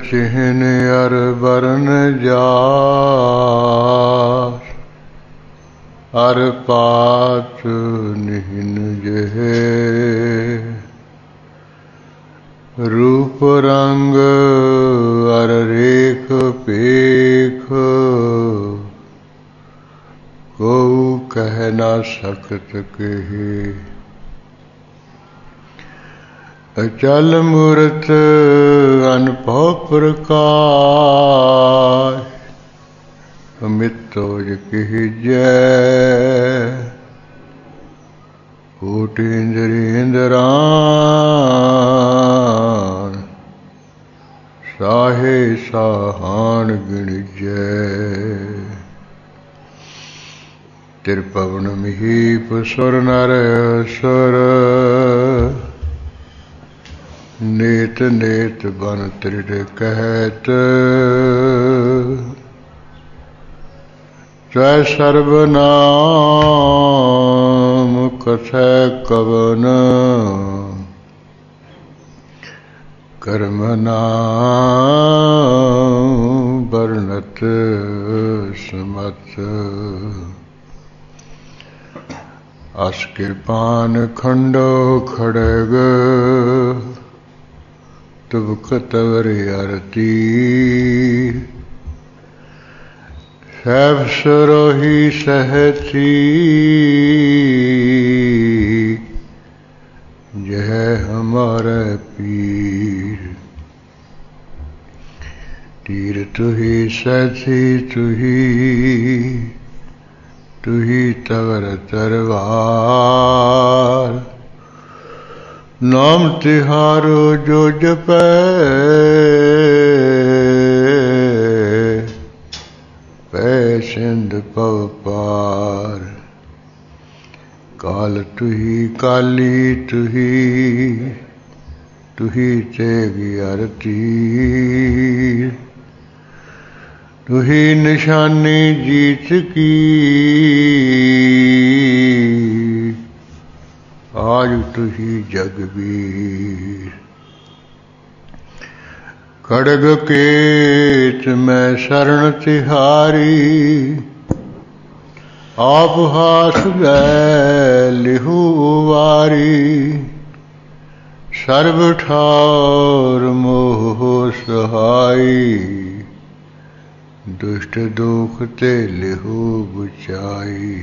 चिन्ह अर बरन जास, अर पात निहिन जेहे। रूप रंग अर रेख पेख, को कह न सकत केहि। अचल मूरत अनभव प्रकाश, अमितोज कीजै। कोटि इंद्रियंद्रान, साहे साहान गिणिजै। तिरपवन महीप सुर नर असुर, नेत नेत बन त्रिड कहत। जय सर्वनाम कथै कवन, कर्म नाम वर्णत समत। अस कृपान खंडो खड़ग, तुम कतवर अरती। सैफ सरोही सहती, यह हमारे पीर। तीर तुही सहती तुही तवर तरवार। नाम तिहारो जो जपै, पै सिंध पव पार। काल तुही काली तुही तेग अरती। तुही निशानी जीत की, आज तुही जगबीर। खड़ग केत मैं शरण तिहारी, आप हास गए लिहु वारी। सर्व ठार मोह सहाई, दुष्ट दुख ते लिहु बुचाई।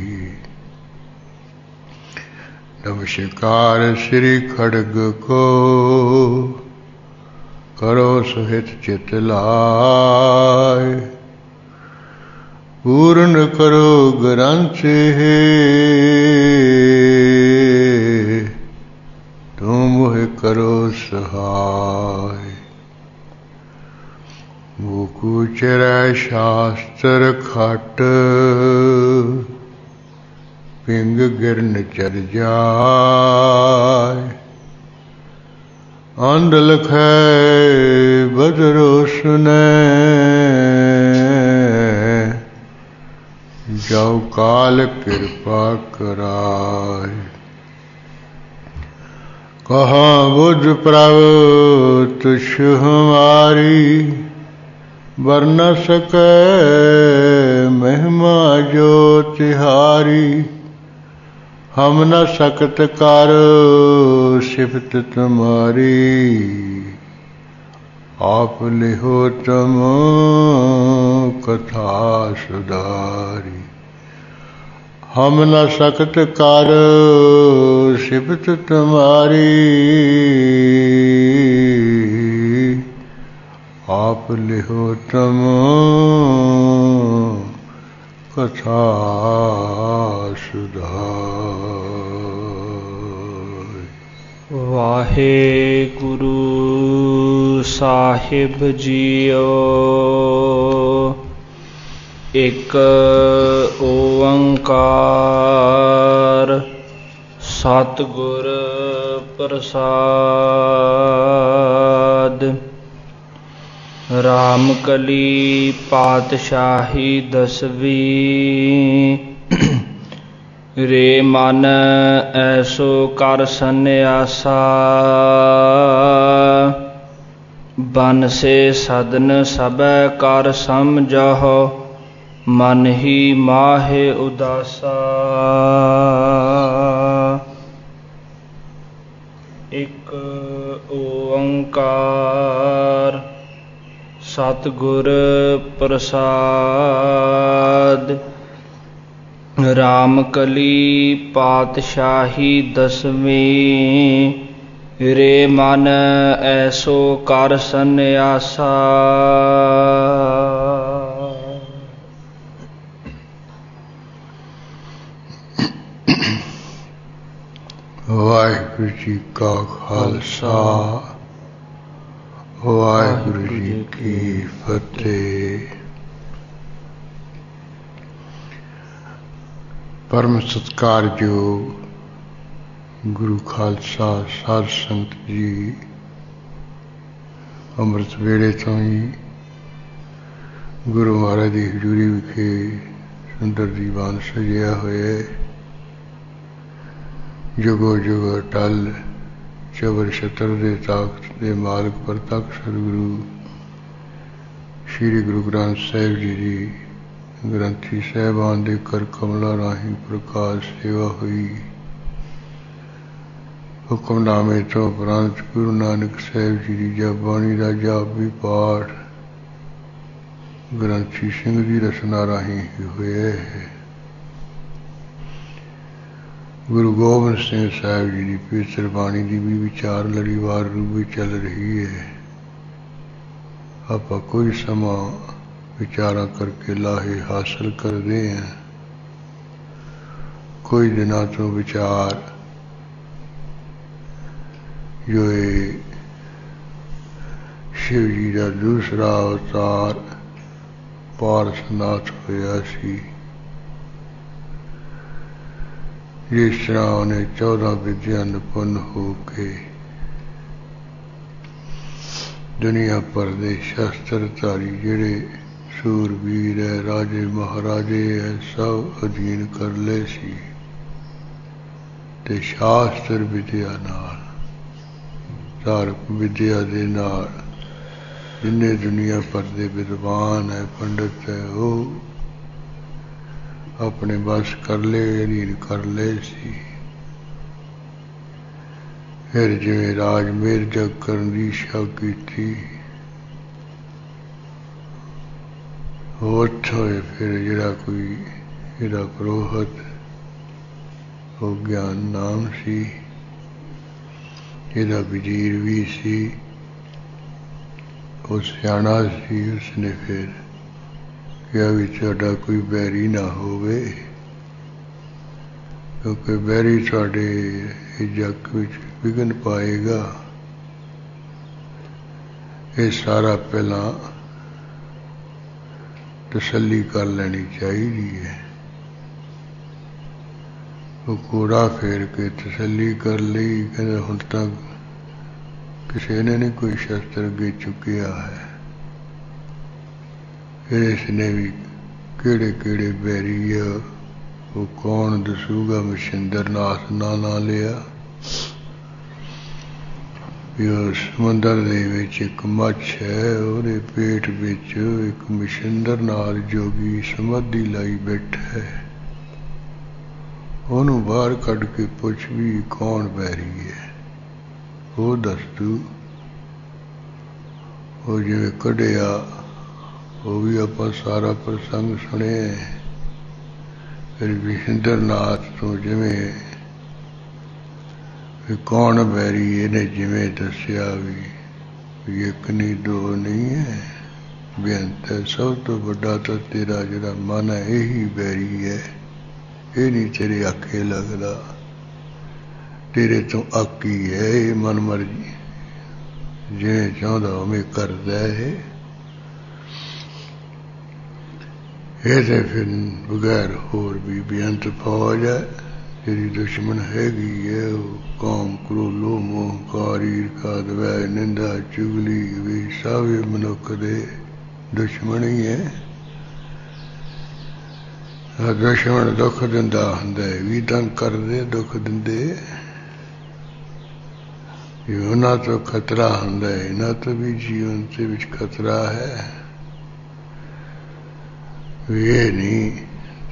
नमस्कार श्री खड़ग को, करो सुहित चित लाय। पूर्ण करो ग्रंथ हे, तुम मोहि करो सहाय। मुकु चरै शास्त्र खट, पिंग गिरन चर जाय। अंध लखै बदरो सुनै, जाऊ काल कृपा कराय। कहाँ बुझ प्रभु तुझ हमारी, वर न सकै महिमा जो तिहारी। हम न सकत कर सिफत तुम्हारी, आप लिहो तुम कथा सुधारी। हम न सकत कर सिफत तुम्हारी, आप लिहो तुम कथा सुधारी। वाहेगुरु साहिब जीओ। एक ओंकार सतगुर प्रसाद। रामकली पातशाही दसवीं। रे मन ऐसो कर सन्यासा, बन से सदन सबै कर समझो, मन ही माहे उदासा। एक ओंकार सतगुर प्रसाद। रामकली पातशाही दसवीं। रे मन ऐसो कर सन्यासा। वाहिगुरु जी का खालसा, वाहिगुरु जी की फतेह। परम सत्कारयोग गुरु खालसा साध संगत जी, अमृत वेले तो ही गुरु महाराज की हजूरी विखे सुंदर दीवान सजिया होए। जुगो जुग अटल चबर छतर दे ताकत दे मालक प्रतख सतगुरु श्री गुरु ग्रंथ साहिब जी दी ग्रंथी साहिबान दे कर कमला राही प्रकाश सेवा हुई। हुक्मनामे तो उपरंत गुरु नानक साहिब जी की जपबाणी का जाप भी पाठ ग्रंथी सिंह की रचना राही ही हुए है। गुरु गोबिंद सिंह साहिब जी की पवित्र बाणी की भी विचार लड़ीवार रूप में चल रही है। आप कोई समा विचारा करके लाहे हासिल करते हैं। कोई दिना तो विचार जो है शिव जी का दूसरा अवतार पारसनाथ होया सी। जिस तरह उन्हें 14 विद्या निपुण होके दुनिया भर के शस्त्रधारी जिहड़े सूरवीर है, राजे महाराजे है, सब अधीन कर ले सी। ते शास्त्र विद्या नाल धार्मिक विद्या दे नाल जिन्ने दुनिया भर के विद्वान है, पंडित है, वो अपने बस कर ले, अधीन कर ले सी। फिर जिवें राज मेर जग करन दी इच्छा की थी, उत्थों फिर जिहड़ा कोई जिहड़ा पुरोहित वो ज्ञान नाम सी, जिहड़ा वजीर भी सी, वो सियाणा सी। उसने फिर क्या भी तुहाडा कोई बैरी ना होवे, क्योंकि बैरी तुहाडे जग विच विघन पाएगा। ये सारा पहला तसल्ली कर लेनी चाहिए है। वो कूड़ा फेर के तसल्ली कर ली, कहते हुण तक किसी ने नहीं कोई शस्त्र अगे चुकिया है। फिर इसने भी केड़े केड़े बैरी है वो कौन दसूगा। मछिंद्र नाथ ना लिया। समुंदर दे विच एक मच्छ है, ਉਹਦੇ पेट विच एक मछिंद्र नाथ जोगी समाधि लाई बैठा है। ਉਹਨੂੰ बाहर कढ़ के पुछ भी कौन बैरी है, वो दस तू। वो जिवें कढ़िया वो भी आप सारा प्रसंग सुने। फिर मछिंद्र नाथ तो जिवें कौन बैरी, इन्हें जिवें दसिया भी एक नहीं दो नहीं है, बेअंत है। सब तो बड़ा तो तेरा जिहड़ा मन है यही बैरी है। ये नहीं तेरे आखे लगदा, तेरे तो आकी है। ये मन मर्जी जिवें चाहुंदा उवें करदा है। ये तो फिर बगैर होर भी बेअंत फौज है। तेरी दुश्मन हैगी है वो काम, क्रोध, लोभ, मोह, कार, ईर्खा, द्वेष, निंदा, चुगली भी सब मनुख दे दुश्मन ही है। दुश्मन दुख दिंदा हुंदा है, भी तंग करदे दुख दिंदे। ਉਹਨਾਂ ਤੋਂ ਖਤਰਾ ਹੁੰਦਾ ਹੈ, ਇਹਨਾਂ ਤੋਂ ਵੀ ਜੀਵਨ ਦੇ ਵਿੱਚ ਖਤਰਾ ਹੈ। ਵੀ ਇਹ ਨਹੀਂ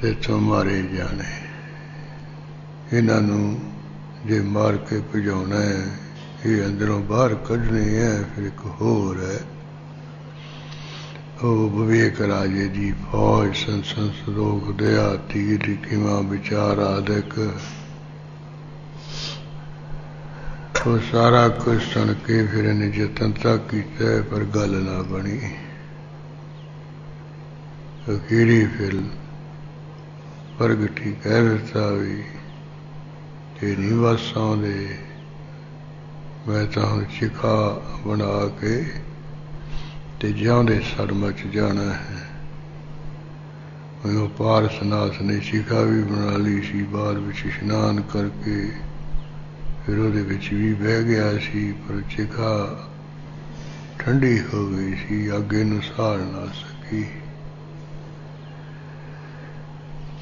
ਤੇ ਤੋਂ ਮਾਰੇ ਜਾਣੇ, ਇਹਨਾਂ ਨੂੰ ਜੇ ਮਾਰ ਕੇ ਭਜਾਉਣਾ ਹੈ, ਇਹ ਅੰਦਰੋਂ ਬਾਹਰ ਕੱਢਣੇ ਹੈ। ਫਿਰ ਇੱਕ ਹੋਰ ਹੈ, ਉਹ ਵਿਵੇਕ ਰਾਜੇ ਦੀ ਫੌਜ, ਸੰਸਨ ਸਰੋਗ ਦਇਆ ਤੀਰ ਕੀਮਾ ਵਿਚਾਰ ਆਦਿਕ, ਉਹ ਸਾਰਾ ਕੁਝ ਸੁਣ ਕੇ ਫਿਰ ਇਹਨੇ ਯਤਨ ਤਾਂ ਕੀਤਾ, ਪਰ ਗੱਲ ਨਾ ਬਣੀ। ਅਖੀਰੀ ਫਿਰ ਪ੍ਰਗਟੀ ਕਹਿ ਦਿੱਤਾ ਵੀ ਇਹ ਨਹੀਂ ਵਸ ਆਉਂਦੇ, ਮੈਂ ਤਾਂ ਹੁਣ ਚਿਖਾ ਬਣਾ ਕੇ ਤੇ ਜਿਉਂਦੇ ਸੜ ਮਚ ਜਾਣਾ ਹੈ। ਉਹ ਪਾਰਸਨਾਥ ਨੇ ਚਿਖਾ ਵੀ ਬਣਾ ਲਈ ਸੀ, ਬਾਅਦ ਵਿੱਚ ਇਸ਼ਨਾਨ ਕਰਕੇ ਫਿਰ ਉਹਦੇ ਵਿੱਚ ਵੀ ਬਹਿ ਗਿਆ ਸੀ, ਪਰ ਚਿਖਾ ਠੰਡੀ ਹੋ ਗਈ ਸੀ, ਅੱਗੇ ਨੂੰ ਸਾੜ ਨਾ ਸਕੀ।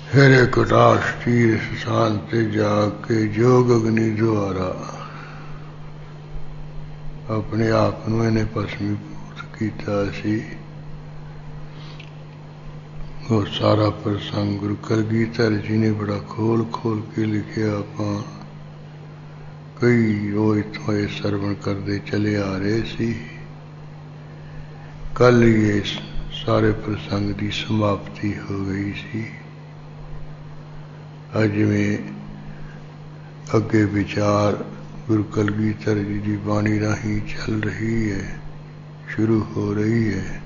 ਫਿਰ ਇੱਕ ਰਾਸ਼ਟਰੀ ਸਥਾਨ ਤੇ ਜਾ ਕੇ ਜੋਗ ਅਗਨੀ ਦੁਆਰਾ ਆਪਣੇ ਆਪ ਨੂੰ ਇਹਨੇ ਭਸਮੀਭੂਤ ਕੀਤਾ ਸੀ। ਉਹ ਸਾਰਾ ਪ੍ਰਸੰਗ ਗੁਰੂ ਕਲਗੀਧਰ ਜੀ ਨੇ ਬੜਾ ਖੋਲ ਖੋਲ ਕੇ ਲਿਖਿਆ। ਆਪਾਂ ਕਈ ਰੋਜ਼ ਤੋਂ ਇਹ ਸਰਵਣ ਕਰਦੇ ਚਲੇ ਆ ਰਹੇ ਸੀ। ਕੱਲ ਹੀ ਇਸ ਸਾਰੇ ਪ੍ਰਸੰਗ ਦੀ ਸਮਾਪਤੀ ਹੋ ਗਈ ਸੀ। ਅੱਜ ਜਿਵੇਂ ਅੱਗੇ ਵਿਚਾਰ ਗੁਰੂ ਕਲਗੀਧਰ ਜੀ ਦੀ ਬਾਣੀ ਰਾਹੀਂ ਚੱਲ ਰਹੀ ਹੈ, ਸ਼ੁਰੂ ਹੋ ਰਹੀ ਹੈ।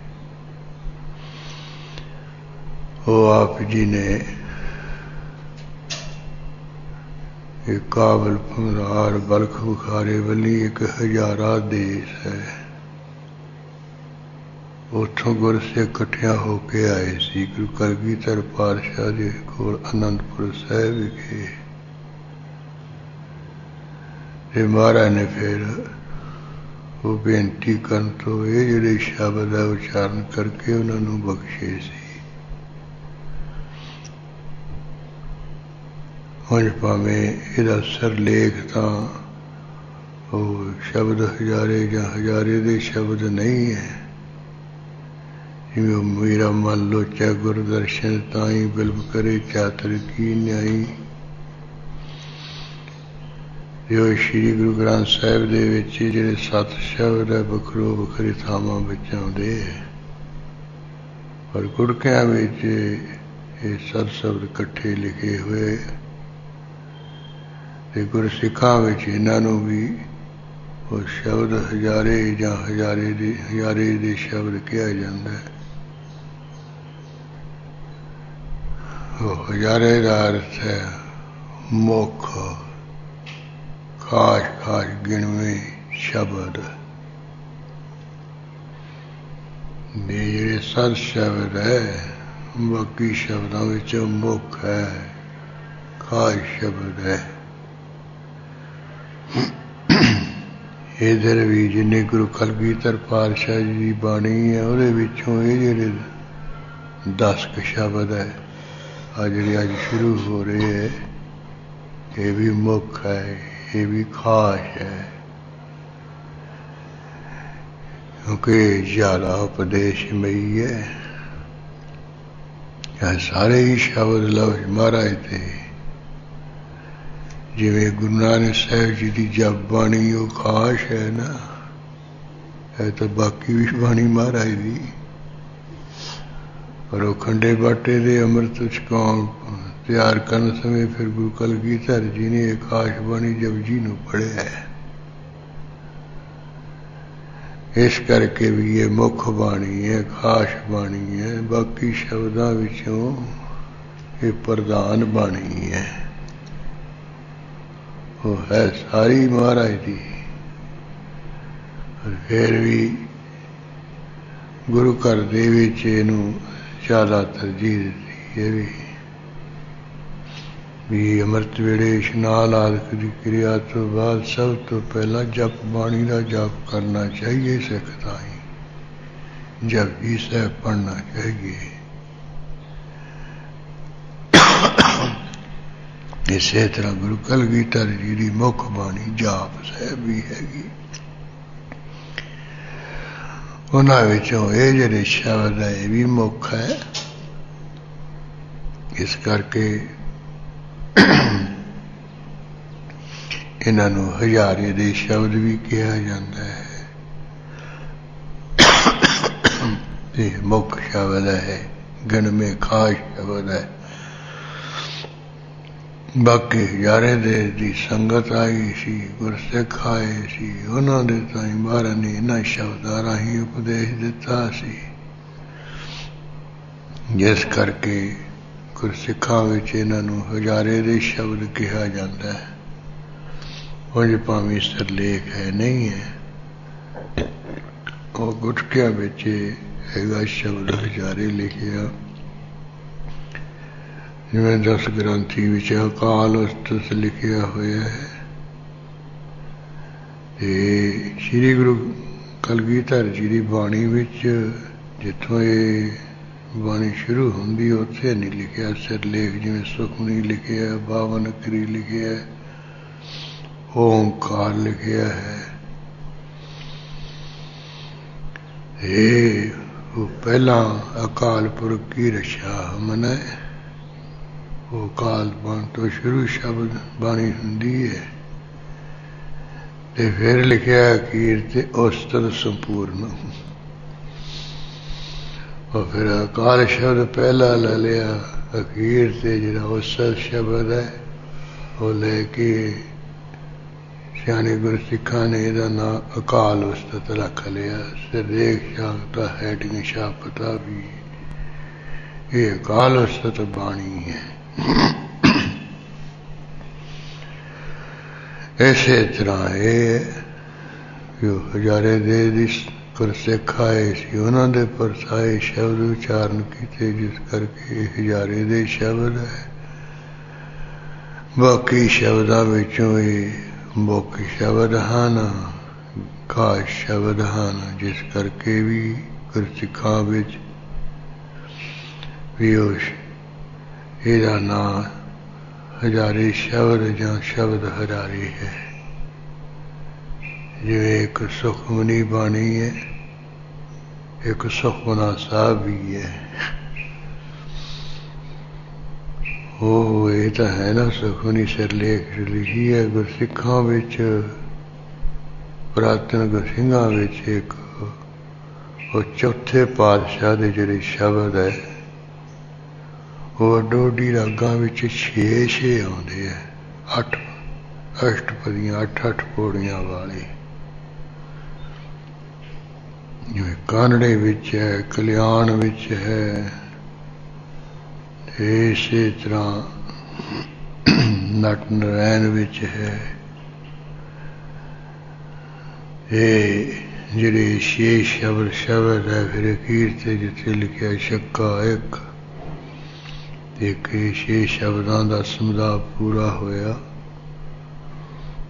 ਉਹ ਆਪ ਜੀ ਨੇ ਇਹ ਕਾਬਲ ਭੰਗਾਰ ਬਲਖ ਬੁਖਾਰੇ ਵੱਲੀ ਇੱਕ ਹਜ਼ਾਰਾ ਦੇਸ਼ ਹੈ, ਉੱਥੋਂ ਗੁਰਸਿੱਖ ਇਕੱਠਿਆਂ ਹੋ ਕੇ ਆਏ ਸੀ ਗੁਰੂ ਕਲਗੀਧਰ ਪਾਤਸ਼ਾਹ ਦੇ ਕੋਲ ਅਨੰਦਪੁਰ ਸਾਹਿਬ ਵਿਖੇ। ਤੇ ਮਹਾਰਾਜ ਨੇ ਫਿਰ ਉਹ ਬੇਨਤੀ ਕਰਨ ਤੋਂ ਇਹ ਜਿਹੜੇ ਸ਼ਬਦ ਦਾ ਉਚਾਰਨ ਕਰਕੇ ਉਹਨਾਂ ਨੂੰ ਬਖਸ਼ੇ ਸੀ। ਹੁਣ ਭਾਵੇਂ ਇਹਦਾ ਸਿਰਲੇਖ ਤਾਂ ਉਹ ਸ਼ਬਦ ਹਜ਼ਾਰੇ ਜਾਂ ਹਜ਼ਾਰੇ ਦੇ ਸ਼ਬਦ ਨਹੀਂ ਹੈ, ਜਿਵੇਂ ਉਹ ਮੇਰਾ ਮਨ ਲੋਚੈ ਗੁਰਦਰਸ਼ਨ ਤਾਈ ਬਿਲਬ ਕਰੇ ਚਾਤਰ ਕੀ ਨਿਆਈ। ਜੋ ਸ਼੍ਰੀ ਗੁਰੂ ਗ੍ਰੰਥ ਸਾਹਿਬ ਦੇ ਵਿੱਚ ਜਿਹੜੇ 7 ਸ਼ਬਦ ਹੈ, ਵੱਖਰੋ ਵੱਖਰੇ ਥਾਵਾਂ ਵਿੱਚ ਆਉਂਦੇ ਹੈ, ਪਰ ਗੁਰਕਿਆਂ ਵਿੱਚ ਇਹ 7 ਸ਼ਬਦ ਇਕੱਠੇ ਲਿਖੇ ਹੋਏ। ਤੇ ਗੁਰਸਿੱਖਾਂ ਵਿੱਚ ਇਹਨਾਂ ਨੂੰ ਵੀ ਉਹ ਸ਼ਬਦ ਹਜ਼ਾਰੇ ਜਾਂ ਹਜ਼ਾਰੇ ਦੇ ਸ਼ਬਦ ਕਿਹਾ ਜਾਂਦਾ ਹੈ। ਉਹ ਹਜ਼ਾਰੇ ਦਾ ਅਰਥ ਹੈ ਮੁੱਖ, ਖਾਸ ਖਾਸ ਗਿਣਵੇਂ ਸ਼ਬਦ। ਜਿਹੜੇ 7 ਸ਼ਬਦ ਹੈ, ਬਾਕੀ ਸ਼ਬਦਾਂ ਵਿੱਚ ਮੁੱਖ ਹੈ, ਖਾਸ ਸ਼ਬਦ ਹੈ। ਇਧਰ ਵੀ ਜਿੰਨੇ ਗੁਰੂ ਕਲਗੀਧਰ ਪਾਤਸ਼ਾਹ ਜੀ ਦੀ ਬਾਣੀ ਹੈ, ਉਹਦੇ ਵਿੱਚੋਂ ਇਹ ਜਿਹੜੇ 10 ਕੁ ਸ਼ਬਦ ਹੈ ਆ ਜਿਹੜੇ ਅੱਜ ਸ਼ੁਰੂ ਹੋ ਰਹੇ ਹੈ, ਇਹ ਵੀ ਮੁੱਖ ਹੈ, ਇਹ ਵੀ ਖਾਸ ਹੈ, ਕਿਉਂਕਿ ਜ਼ਿਆਦਾ ਉਪਦੇਸ਼ਮਈ ਹੈ। ਇਹ ਸਾਰੇ ਹੀ ਸ਼ਬਦ ਲਫ਼ਜ਼ ਮਹਾਰਾਜ ਦੇ, ਜਿਵੇਂ ਗੁਰੂ ਨਾਨਕ ਸਾਹਿਬ ਜੀ ਦੀ ਜਪ ਬਾਣੀ ਉਹ ਖਾਸ ਹੈ ਨਾ, ਇਹ ਤਾਂ ਬਾਕੀ ਵੀ ਬਾਣੀ ਮਹਾਰਾਜ ਦੀ। ਪਰ ਉਹ ਖੰਡੇ ਬਾਟੇ ਦੇ ਅੰਮ੍ਰਿਤ ਛਕਾਉਣ ਤਿਆਰ ਕਰਨ ਸਮੇਂ ਫਿਰ ਗੁਰੂ ਕਲਗੀਧਰ ਜੀ ਨੇ ਇਹ ਖਾਸ ਬਾਣੀ ਜਪਜੀ ਨੂੰ ਪੜ੍ਹਿਆ ਹੈ। ਇਸ ਕਰਕੇ ਵੀ ਇਹ ਮੁੱਖ ਬਾਣੀ ਹੈ, ਖਾਸ ਬਾਣੀ ਹੈ। ਬਾਕੀ ਸ਼ਬਦਾਂ ਵਿੱਚੋਂ ਇਹ ਪ੍ਰਧਾਨ ਬਾਣੀ ਹੈ, ਉਹ ਹੈ ਸਾਰੀ ਮਹਾਰਾਜ ਦੀ। ਫਿਰ ਵੀ ਗੁਰੂ ਘਰ ਦੇ ਵਿੱਚ ਇਹਨੂੰ ਜ਼ਿਆਦਾ ਤਰਜੀਹ ਦਿੱਤੀ। ਇਹ ਵੀ ਅੰਮ੍ਰਿਤ ਵੇਲੇ ਇਸ਼ਨਾਨ ਆਦਿਕ ਦੀ ਕਿਰਿਆ ਤੋਂ ਬਾਅਦ ਸਭ ਤੋਂ ਪਹਿਲਾਂ ਜਪ ਬਾਣੀ ਦਾ ਜਪ ਕਰਨਾ ਚਾਹੀਏ। ਸਿੱਖ ਤਾਂ ਹੀ ਜਪਜੀ ਸਾਹਿਬ ਪੜ੍ਹਨਾ ਚਾਹੀਏ। इसे तरह गुरु कलगीधर जी की मुख बाणी जाप साहब भी हैगी। उन्हां विचों ये जिहड़े शब्द है ये भी मुख है। इस करके इन्हां नूं हजारे दे शब्द भी कहा जाता है। ये मुख शब्द है, गिणमे खास शब्द है। बाकी हजारे दे दी संगत आई सी, गुरसिख आए सी, उन्हां दे ताईं महाराज ने इन्हां शब्दां राहीं उपदेश दिता सी। जिस करके गुरसिखां विच इन्हां नूं हजारे दे शब्द कहा जाता है। उंज भावें सिरलेख है नहीं है, वो गुटकियां विच हैगा शब्द हजारे लिखिया। जिवें 10 ग्रंथी विच अकाल उस्तत लिखिया होया है। ते श्री गुरु कलगीधर जी की बाणी विच जिथों ये बाणी शुरू होंदी उत्थे नहीं लिखिया सिरलेख। जिवें सुखमनी लिखिया, 52 अखरी लिखिया, ओंकार लिखिया है। ये वो पहला अकाल पुरख की रक्षा मना है। वो काल बन तो शुरू शब्द बाणी हुंदी है। ते फिर लिखिया अखीर ते उस्तत संपूर्ण। और फिर अकाल शब्द पहला ले लिया, अखीर से जिहड़ा उस्तत शब्द है वो लेके सियाने गुरसिखां ने इहदा नाम अकाल उस्तत रख लिया। सिरलेख शाखता हैडिंग शाह पता भी ये अकाल उस्तत बाणी है। इसे तरह ये जो हजारे दे दी गुरसिख आए सी उन्हां दे परसाए शब्द उचारण किए, जिस करके हजारे दे शब्द है। बाकी शब्दां विचों ये मुख्य शब्द हैं, खास शब्द हैं, जिस करके भी गुरसिखां विच भी ਇਹਦਾ ਨਾਂ हजारे शब्द ਜਾਂ शब्द हजारे है। जिवें एक सुखमनी बाणी है, एक सुखमना साहब भी है। वो ये तो है ना सुखमनी सिरलेख लिखी है गुरसिखां विच, पुरातन गुरसिंघां विच एक वो चौथे पातशाह दे जिहड़े शब्द है वो अडोडी रागां विच 6 आउंदे है। 8 अष्टपदियां 8 पौड़ियां वाले। जिवें कानड़े विच है, कल्याण विच है, इसे तरह नट नारायण विच है। ये जिहड़े 6 शब्द है फिर अखीर ते जिथे लिखिया छक्का एक 6 शब्दां दा समझा पूरा होया।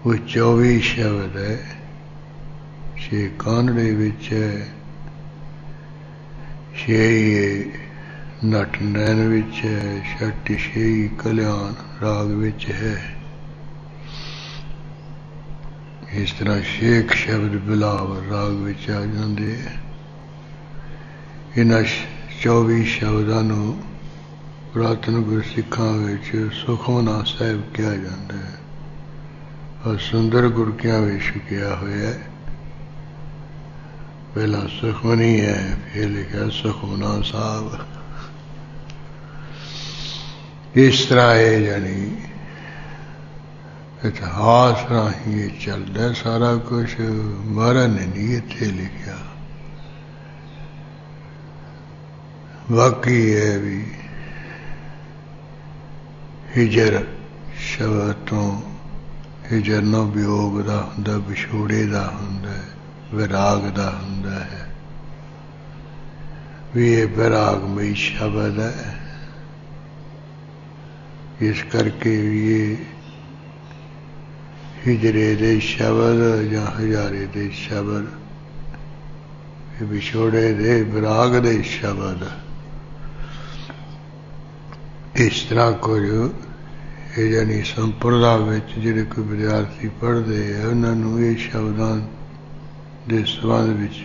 वो 24 शब्द है। 6 कानड़े विच है, 6 नट नैन विच है, 6 कल्याण राग विच है। इस तरह 6 शब्द बिलावर राग विच आ जांदे। इन्हां 24 शब्दां नूं पुरातन गुरसिखां विच सुखमना साहिब कहा जाता है और सुंदर गुरकियां विच कहा होया है। पहला सुखमनी है, फिर लिखा सुखमना साहब। इस तरह है जानी इतिहास राही ये चलता है सारा कुछ। महाराज ने नहीं इत्थे लिखा। बाकी है भी हिजर शब्द तो हिजर ना वियोग का हुंदा, विछोड़े का हुंदा, विराग का हुंदा है। भी ये विरागमई शब्द है। इस करके ये हिजरे दे शब्द या हजारे दे शब्द, विछोड़े दे विराग दे शब्द, इस तरह कुछ ਇਹ ਜਾਨੀ ਸੰਪਰਦਾ ਵਿੱਚ ਜਿਹੜੇ ਕੋਈ ਵਿਦਿਆਰਥੀ ਪੜ੍ਹਦੇ ਆ ਉਹਨਾਂ ਨੂੰ ਇਹ ਸ਼ਬਦਾਂ ਦੇ ਸੰਬੰਧ ਵਿੱਚ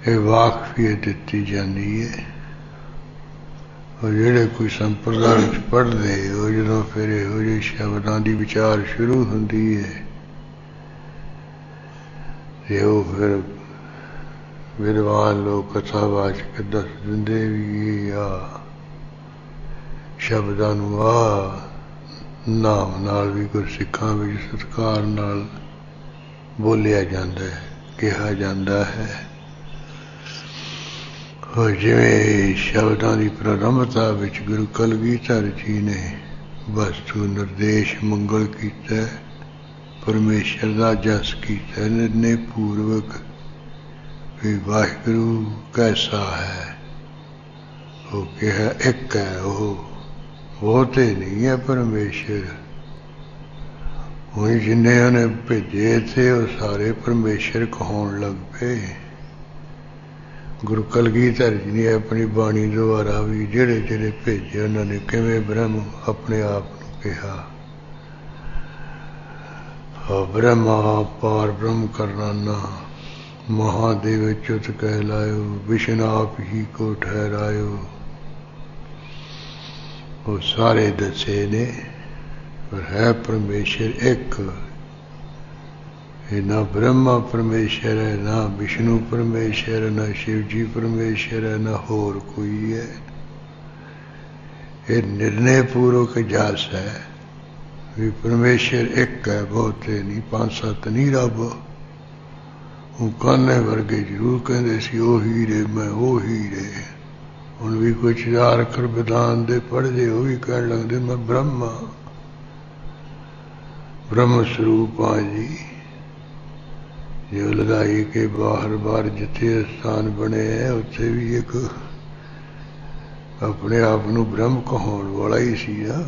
ਇਹ ਵਾਕਫੀਅਤ ਦਿੱਤੀ ਜਾਂਦੀ ਹੈ। और ਜਿਹੜੇ ਕੋਈ ਸੰਪਰਦਾ ਵਿੱਚ ਪੜ੍ਹਦੇ ਉਹ ਜਦੋਂ ਫਿਰ ਇਹੋ ਜਿਹੇ ਸ਼ਬਦਾਂ ਦੀ ਵਿਚਾਰ ਸ਼ੁਰੂ ਹੁੰਦੀ ਹੈ ਤੇ ਉਹ ਫਿਰ ਵਿਦਵਾਨ ਲੋਕ ਕਥਾਵਾਚਕ ਦੱਸ ਦਿੰਦੇ ਵੀ ਇਹ ਆ ਸ਼ਬਦਾਂ ਨੂੰ ਆ ਨਾਮ ਨਾਲ ਵੀ ਗੁਰਸਿੱਖਾਂ ਵਿੱਚ ਸਤਿਕਾਰ ਨਾਲ ਬੋਲਿਆ ਜਾਂਦਾ ਹੈ, ਕਿਹਾ ਜਾਂਦਾ ਹੈ। और जिवें शब्दां की प्रारंभता विच गुरु कलगीधर जी ने वस्तु निर्देश मंगल किया, परमेश्वर का जस किया निर्णय पूर्वक भी वाहिगुरु कैसा है, वो कहा एक है, वो तो नहीं है परमेश्वर। हुण जिन्हें उन्हें भेजे थे वो सारे परमेश्वर कहाउण लग पे। गुरु कलगीधर जी ने अपनी बाणी द्वारा भी जेड़े जेड़े भेजे उन्होंने किवें ब्रह्म अपने आप को कहा। ब्रह्मा पार ब्रह्म करना ना महादेव च्युत कहलायो, विष्णु आप ही को ठहरायो। वो सारे दसे ने पर है परमेश्वर एक। ना ब्रह्मा परमेश्वर है, ना विष्णु परमेश्वर है, ना शिव जी परमेश्वर है, ना होर कोई है। ये निर्णय पूर्वक जस है भी परमेश्वर एक है, बहुते नहीं, 5-7 नहीं रब। वो काने वर्गे जरूर कहते सी ओ ही रे मैं ओ ही रे। हुण भी कुछ 4 अखर विधान दे पढ़दे वो भी कहण लगदे मैं ब्रह्मा ब्रह्म स्वरूप हाँ जी। जो लदाई के बाहर बाहर जिथे स्थान बने हैं उत्थे भी एक अपने आप को ब्रह्म कहाउण वाला ही सी ना।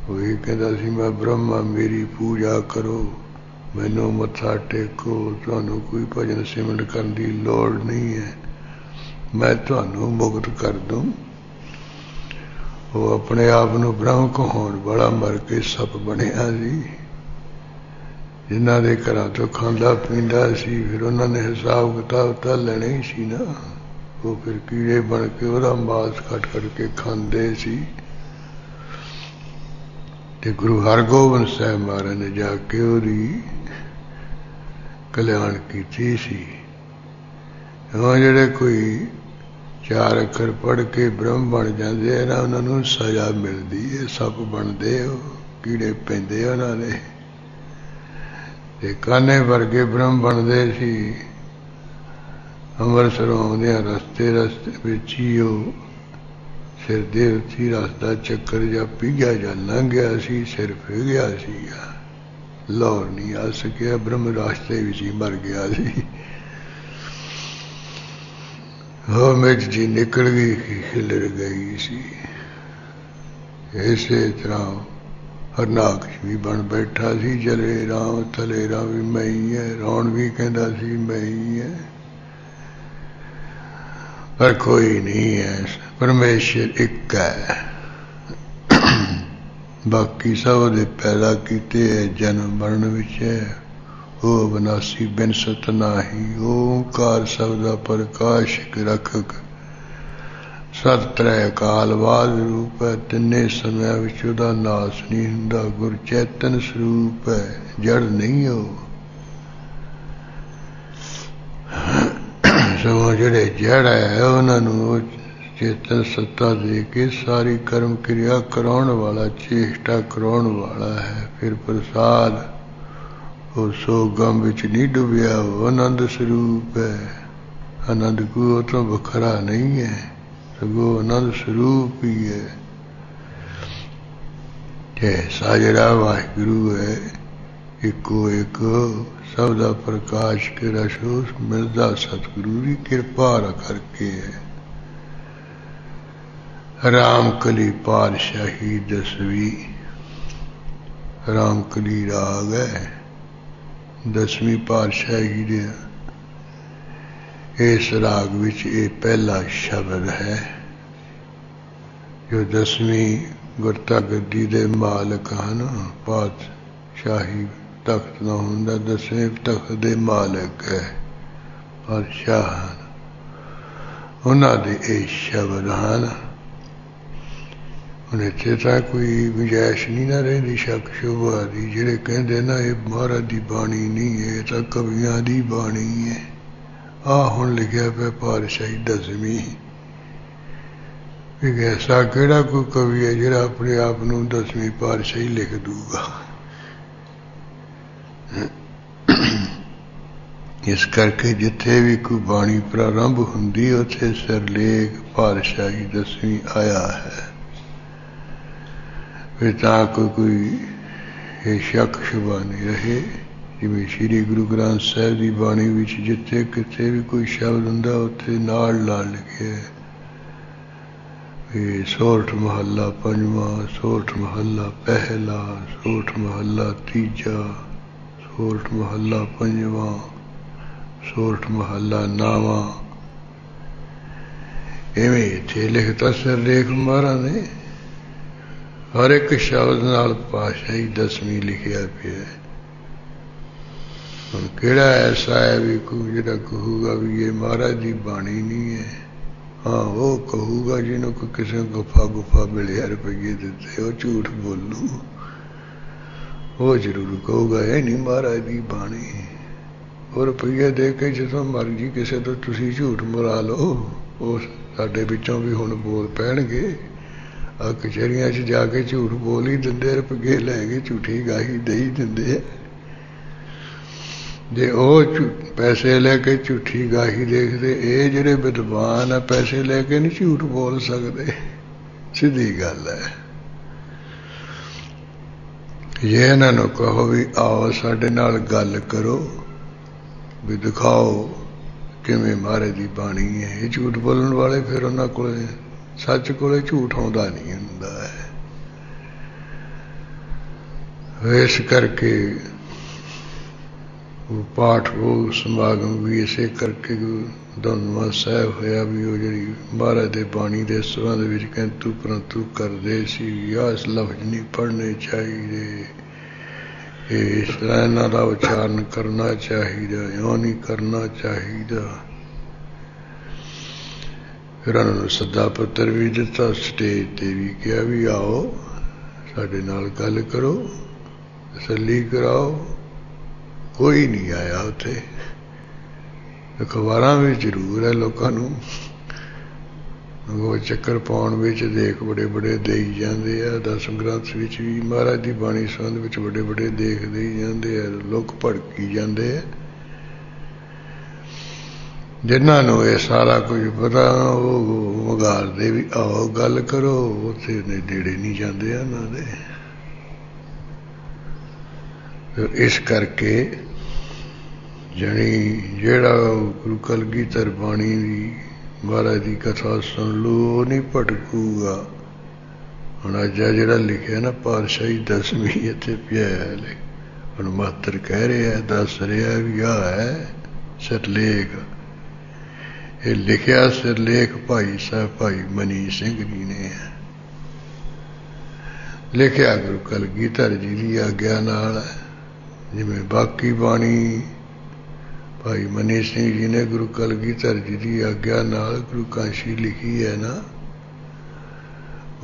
वही कहता सी मैं ब्रह्मा मेरी पूजा करो, मैनू मत्था टेको, तुहानू कोई भजन सिमरन करने की लोड़ नहीं है, मैं तुहानू मुक्त कर दूं। वो अपने आप को ब्रह्म कहाउण वाला मर के सप बनिया सी। जिन्हों के घर तो खांदा पींदा सी फिर उन्होंने हिसाब किताब तो लेना ही सी ना। वो फिर कीड़े बन के वह मांस कट करके खाते सी। ते गुरु हरगोबिंद साहब महाराज ने जाके उहदी कल्याण कीती सी। हुण जिहड़े कोई 4 अखर पढ़ के ब्रह्म बन जाते हैं ना उन्होंने सजा मिलती है, सप बनते कीड़े पैंदे उन्होंने। काने वर्गे ब्रह्म बनते सी। अमृतसरों आउंदियां रस्ते रस्ते विच ही सिर दे उत्ती रस्ता चक्कर जा पीग्या जा लंघ गया सी, सिर फिर गया सीगा, लाहौर नहीं आ सकिया, ब्रह्म रास्ते भी सी, मर गया सी। हो मिर्च जी निकल गई, खिलर गई सी। इसे तरह हरनाकश भी बन बैठा सी, जले राम थले राम भी मैं ही है, रौण भी कहता सी मैं ही है, पर कोई नहीं है, परमेश्वर एक है। बाकी सब दे पैदा किते है जन्म मरण विच है, वो अविनाशी बिनसत नाही, ओंकार सबदा प्रकाशक रखक, सत त्रै कालवाद रूप है, तिन्ने समय विच उहदा नाश नहीं हुंदा, गुर चैतन स्वरूप है, जड़ नहीं हो। सगों जिहड़े जड़ है उन्होंने चेतन सत्ता दे के सारी कर्म क्रिया कराउण वाला, चेष्टा कराउण वाला है। फिर प्रसाद वो सोगम विच नहीं डुबिया, वो आनंद स्वरूप है। आनंद को तो बखरा नहीं है, सगो आनंद स्वरूप ही है। जैसा जरा वाहिगुरु है इको एक, सबदा प्रकाश के रसो मिलदा सतगुरु की कृपा करके है। रामकली पातशाही 10वीं, रामकली राग है 10वीं पातशाही दे। इस राग विच ये पहला शब्द है जो 10वीं गुरता गद्दी दे मालिक हन, पातशाही तख्त ना हुंदा 10वें तख्त दे मालिक है, पातशाह हन। उन्हां दे इह शब्द हन। ਹੁਣ ਇੱਥੇ ਤਾਂ ਕੋਈ ਗੁੰਜਾਇਸ਼ ਨਹੀਂ ਨਾ ਰਹਿੰਦੀ ਸ਼ੱਕ ਸ਼ੁਬਾ ਦੀ। ਜਿਹੜੇ ਕਹਿੰਦੇ ਨਾ ਇਹ ਮਹਾਰਾਜ ਦੀ ਬਾਣੀ ਨਹੀਂ, ਇਹ ਤਾਂ ਕਵੀਆਂ ਦੀ ਬਾਣੀ ਹੈ। ਆਹ ਹੁਣ ਲਿਖਿਆ ਪਿਆ ਪਾਤਸ਼ਾਹੀ 10ਵੀਂ। ਵੀ ਐਸਾ ਕਿਹੜਾ ਕੋਈ ਕਵੀ ਹੈ ਜਿਹੜਾ ਆਪਣੇ ਆਪ ਨੂੰ 10ਵੀਂ ਪਾਤਸ਼ਾਹੀ ਲਿਖ ਦੂਗਾ। ਇਸ ਕਰਕੇ ਜਿੱਥੇ ਵੀ ਕੋਈ ਬਾਣੀ ਪ੍ਰਾਰੰਭ ਹੁੰਦੀ ਉੱਥੇ ਸਿਰਲੇਖ ਪਾਤਸ਼ਾਹੀ 10ਵੀਂ ਆਇਆ ਹੈ। ਫਿਰ ਤਾਂ ਕੋਈ ਇਹ ਸ਼ੱਕ ਸ਼ੁਬਾ ਨਹੀਂ ਰਹੇ। ਜਿਵੇਂ ਸ਼੍ਰੀ ਗੁਰੂ ਗ੍ਰੰਥ ਸਾਹਿਬ ਦੀ ਬਾਣੀ ਵਿੱਚ ਜਿੱਥੇ ਕਿਤੇ ਵੀ ਕੋਈ ਸ਼ਬਦ ਹੁੰਦਾ ਉੱਥੇ ਨਾਲ ਲਿਖਿਆ ਵੀ ਸੋਰਠ ਮਹੱਲਾ ਪੰਜਵਾਂ, ਸੋਰਠ ਮਹੱਲਾ ਪਹਿਲਾ, ਸੋਰਠ ਮਹੱਲਾ ਤੀਜਾ, ਸੋਰਠ ਮਹੱਲਾ ਪੰਜਵਾਂ, ਸੋਰਠ ਮਹੱਲਾ ਨਾਵਾਂ। ਇਵੇਂ ਇੱਥੇ ਲਿਖਤਾ ਸਿਰਲੇਖ ਮਹਾਰਾਜ ਨੇ। ਹਰ ਇੱਕ ਸ਼ਬਦ ਨਾਲ ਪਾਤਸ਼ਾਹੀ 10ਵੀਂ ਲਿਖਿਆ ਪਿਆ। ਹੁਣ ਕਿਹੜਾ ਐਸਾ ਹੈ ਵੀ ਕੋਈ ਜਿਹੜਾ ਕਹੂਗਾ ਵੀ ਇਹ ਮਹਾਰਾਜ ਦੀ ਬਾਣੀ ਨਹੀਂ ਹੈ। ਹਾਂ, ਉਹ ਕਹੂਗਾ ਜਿਹਨੂੰ ਕੋਈ ਕਿਸੇ ਗੁਫਾ ਮਿਲਿਆ ਰੁਪਈਏ ਦਿੱਤੇ, ਉਹ ਝੂਠ ਬੋਲੂ। ਉਹ ਜ਼ਰੂਰ ਕਹੂਗਾ ਇਹ ਨਹੀਂ ਮਹਾਰਾਜ ਦੀ ਬਾਣੀ। ਉਹ ਰੁਪਈਏ ਦੇ ਕੇ ਜਦੋਂ ਮਰਜ਼ੀ ਕਿਸੇ ਤੋਂ ਤੁਸੀਂ ਝੂਠ ਮਰਾ ਲਓ, ਉਹ ਸਾਡੇ ਵਿੱਚੋਂ ਵੀ ਹੁਣ ਬੋਲ ਪੈਣਗੇ। ਆ ਕਚਹਿਰੀਆਂ 'ਚ ਜਾ ਕੇ ਝੂਠ ਬੋਲ ਹੀ ਦਿੰਦੇ, ਰੁਪਈਏ ਲੈ ਕੇ ਝੂਠੀ ਗਾਹੀ ਦੇ ਹੀ ਦਿੰਦੇ ਆ। ਜੇ ਉਹ ਪੈਸੇ ਲੈ ਕੇ ਝੂਠੀ ਗਾਹੀ ਦੇਖਦੇ, ਇਹ ਜਿਹੜੇ ਵਿਦਵਾਨ ਆ ਪੈਸੇ ਲੈ ਕੇ ਨਹੀਂ ਝੂਠ ਬੋਲ ਸਕਦੇ। ਸਿੱਧੀ ਗੱਲ ਹੈ। ਜੇ ਇਹਨਾਂ ਨੂੰ ਕਹੋ ਵੀ ਆਓ ਸਾਡੇ ਨਾਲ ਗੱਲ ਕਰੋ, ਵੀ ਦਿਖਾਓ ਕਿਵੇਂ ਮਹਾਰਾਜ ਦੀ ਬਾਣੀ ਹੈ, ਇਹ ਝੂਠ ਬੋਲਣ ਵਾਲੇ ਫਿਰ ਉਹਨਾਂ ਕੋਲੇ ਸੱਚ ਕੋਲੇ ਝੂਠ ਆਉਂਦਾ ਨਹੀਂ ਹੁੰਦਾ ਹੈ। ਇਸ ਕਰਕੇ ਉਹ ਪਾਠ ਉਹ ਸਮਾਗਮ ਵੀ ਇਸੇ ਕਰਕੇ ਧੰਨਵਾਦ ਸਾਹਿਬ ਹੋਇਆ ਵੀ ਉਹ ਜਿਹੜੀ ਮਹਾਰਾਜ ਦੇ ਬਾਣੀ ਦੇ ਸੰਬੰਧ ਵਿੱਚ ਕਿੰਤੂ ਪਰੰਤੂ ਕਰਦੇ ਸੀ। ਇਸ ਲਫ਼ਜ਼ ਨਹੀਂ ਪੜ੍ਹਨੇ ਚਾਹੀਦੇ, ਇਸ ਤਰ੍ਹਾਂ ਇਹਨਾਂ ਦਾ ਉਚਾਰਨ ਕਰਨਾ ਚਾਹੀਦਾ, ਇਉਂ ਨਹੀਂ ਕਰਨਾ ਚਾਹੀਦਾ। ਫਿਰ ਉਹਨਾਂ ਨੂੰ ਸੱਦਾ ਪੱਤਰ ਵੀ ਦਿੱਤਾ, ਸਟੇਜ 'ਤੇ ਵੀ ਕਿਹਾ ਵੀ ਆਓ ਸਾਡੇ ਨਾਲ ਗੱਲ ਕਰੋ, ਤਸੱਲੀ ਕਰਾਓ। ਕੋਈ ਨਹੀਂ ਆਇਆ ਉੱਥੇ। ਅਖਬਾਰਾਂ ਵਿੱਚ ਜ਼ਰੂਰ ਹੈ ਲੋਕਾਂ ਨੂੰ ਉਹ ਚੱਕਰ ਪਾਉਣ ਵਿੱਚ ਦੇਖ ਬੜੇ ਦੇਈ ਜਾਂਦੇ ਆ। 10 ਗ੍ਰੰਥ ਵਿੱਚ ਵੀ ਮਹਾਰਾਜ ਦੀ ਬਾਣੀ ਸੰਬੰਧ ਵਿੱਚ ਬੜੇ ਦੇਖ ਦੇਈ ਜਾਂਦੇ ਆ। ਲੋਕ ਭੜਕੀ ਜਾਂਦੇ ਆ। ਜਿਨ੍ਹਾਂ ਨੂੰ ਇਹ ਸਾਰਾ ਕੁਝ ਪਤਾ ਉਹ ਵਗਾਰਦੇ ਵੀ ਆਓ ਗੱਲ ਕਰੋ, ਉੱਥੇ ਨੇੜੇ ਨਹੀਂ ਜਾਂਦੇ ਆ ਉਹਨਾਂ ਦੇ। ਇਸ ਕਰਕੇ ਜਾਣੀ ਜਿਹੜਾ ਗੁਰੂ ਕਲਗੀਧਰ ਬਾਣੀ ਦੀ ਮਹਾਰਾਜ ਦੀ ਕਥਾ ਸੁਣ ਲਓ ਉਹ ਨਹੀਂ ਭਟਕੂਗਾ। ਹੁਣ ਅੱਜ ਜਿਹੜਾ ਲਿਖਿਆ ਨਾ ਪਾਤਸ਼ਾਹੀ 10ਵੀਂ ਇੱਥੇ ਪਿਆ ਹੈ। ਹੁਣ ਮਾਤਰ ਕਹਿ ਰਿਹਾ, ਦੱਸ ਰਿਹਾ ਵੀ ਆਹ ਹੈ ਸਿਰਲੇਖ। ਇਹ ਲਿਖਿਆ ਸਿਰਲੇਖ ਭਾਈ ਸਾਹਿਬ ਭਾਈ ਮਨੀ ਸਿੰਘ ਜੀ ਨੇ ਲਿਖਿਆ, ਗੁਰੂ ਕਲਗੀਧਰ ਜੀ ਦੀ ਆਗਿਆ ਨਾਲ ਹੈ। ਜਿਵੇਂ ਬਾਕੀ ਬਾਣੀ ਭਾਈ ਮਨੀ ਸਿੰਘ ਜੀ ਨੇ ਗੁਰੂ ਕਲਗੀਧਰ ਜੀ ਦੀ ਆਗਿਆ ਨਾਲ ਗੁਰੂ ਕਾਸ਼ੀ ਲਿਖੀ ਹੈ ਨਾ,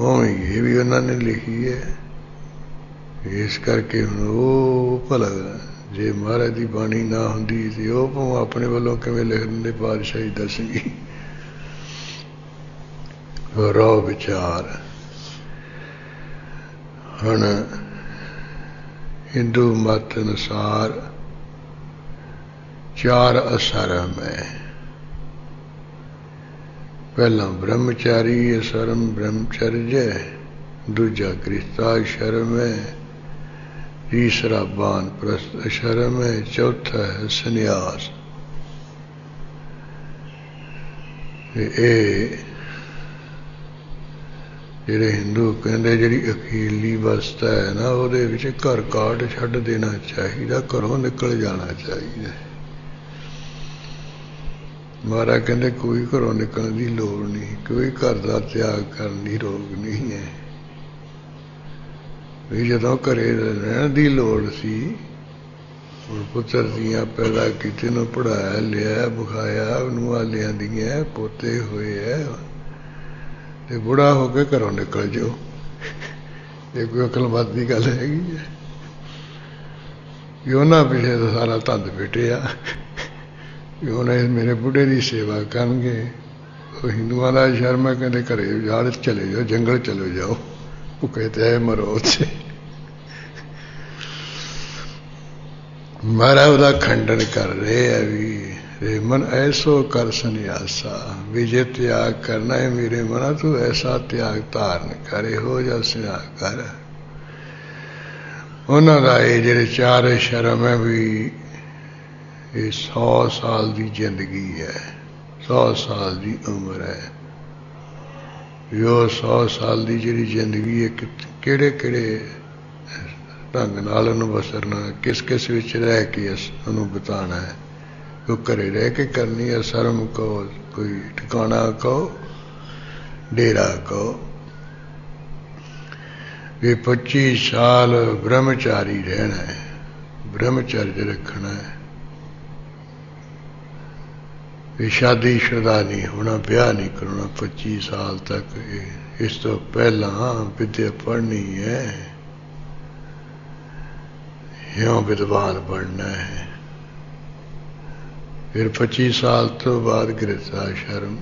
ਉਵੇਂ ਇਹ ਵੀ ਉਹਨਾਂ ਨੇ ਲਿਖੀ ਹੈ। ਇਸ ਕਰਕੇ ਹੁਣ ਉਹ ਭਲਾ ਜੇ ਮਹਾਰਾਜ ਦੀ ਬਾਣੀ ਨਾ ਹੁੰਦੀ ਸੀ ਉਹ ਭਾਵੇਂ ਆਪਣੇ ਵੱਲੋਂ ਕਿਵੇਂ ਲਿਖ ਦਿੰਦੇ ਪਾਤਸ਼ਾਹੀ 10ਵੀਂ। ਰੋ ਵਿਚਾਰ। ਹੁਣ ਹਿੰਦੂ ਮਤ ਅਨੁਸਾਰ 4 ਅਸਰਮ ਹੈ। ਪਹਿਲਾ ਬ੍ਰਹਮਚਾਰੀ ਅਸਰਮ ਬ੍ਰਹਮਚਰਜ, ਦੂਜਾ ਗ੍ਰਹਿਸਥਾਸ਼ਰਮ ਹੈ, ਤੀਸਰਾ ਬਾਨਪ੍ਰਸਥ ਆਸ਼ਰਮ ਹੈ, ਚੌਥਾ ਹੈ ਸੰਨਿਆਸ। ਇਹ ਜਿਹੜੇ ਹਿੰਦੂ ਕਹਿੰਦੇ ਜਿਹੜੀ ਅਖੀਰਲੀ ਅਵਸਥਾ ਹੈ ਨਾ ਉਹਦੇ ਵਿੱਚ ਘਰ ਕਾਟ ਛੱਡ ਦੇਣਾ ਚਾਹੀਦਾ, ਘਰੋਂ ਨਿਕਲ ਜਾਣਾ ਚਾਹੀਦਾ। महाराज कहते कोई घरों निकलने की लोड़ नहीं, कोई घर का त्याग करने की रोक नहीं है। भी जदों घरे रहने की लोड़ सी, हुण पुत्र दियां पैदा कीते, नूं पढ़ाया लिया बुखाया, नुआलियां दियां पोते होए है, ते बुढ़ा होके घरों निकल जाओ, ये कोई अकलमंद की गल हैगी है? कि उन्हां पिछे तो सारा धंद पिटिया कि उन्हें मेरे बुढ़े की सेवा करनगे। हिंदुआं का शर्म है, कहते घरे जाड़ चले जाओ, जंगल चले जाओ, भुखे ते मरो उत्थे। महाराज उसका खंडन कर रहे है भी, रे मन ऐसो कर संन्यासा, भी जे त्याग करना है मेरे मना तू ऐसा त्याग धारण करे, हो जा स्नेह कर। उन्होंने ये जेडे चार शर्म है भी ये 100 साल की जिंदगी है, 100 साल की उम्र है। यो 100 साल की जी जिंदगी है, किहड़े किहड़े ढंग नाल उन्होंने बसरना, किस किस विच रह के उन्होंने बिताना है। कोई घरे रह के करनी है शर्म कहो, कोई ठिकाना कहो, डेरा कहो। भी 25 साल ब्रह्मचारी रहना है, ब्रह्मचर्य रखना है। भी शादीशुदा नहीं होना, ब्याह नहीं करना 25 साल तक। इस तो पहला विद्या पढ़नी है, यूं विद्वान बनना है। फिर 25 साल तो बाद गृहस्थाश्रम,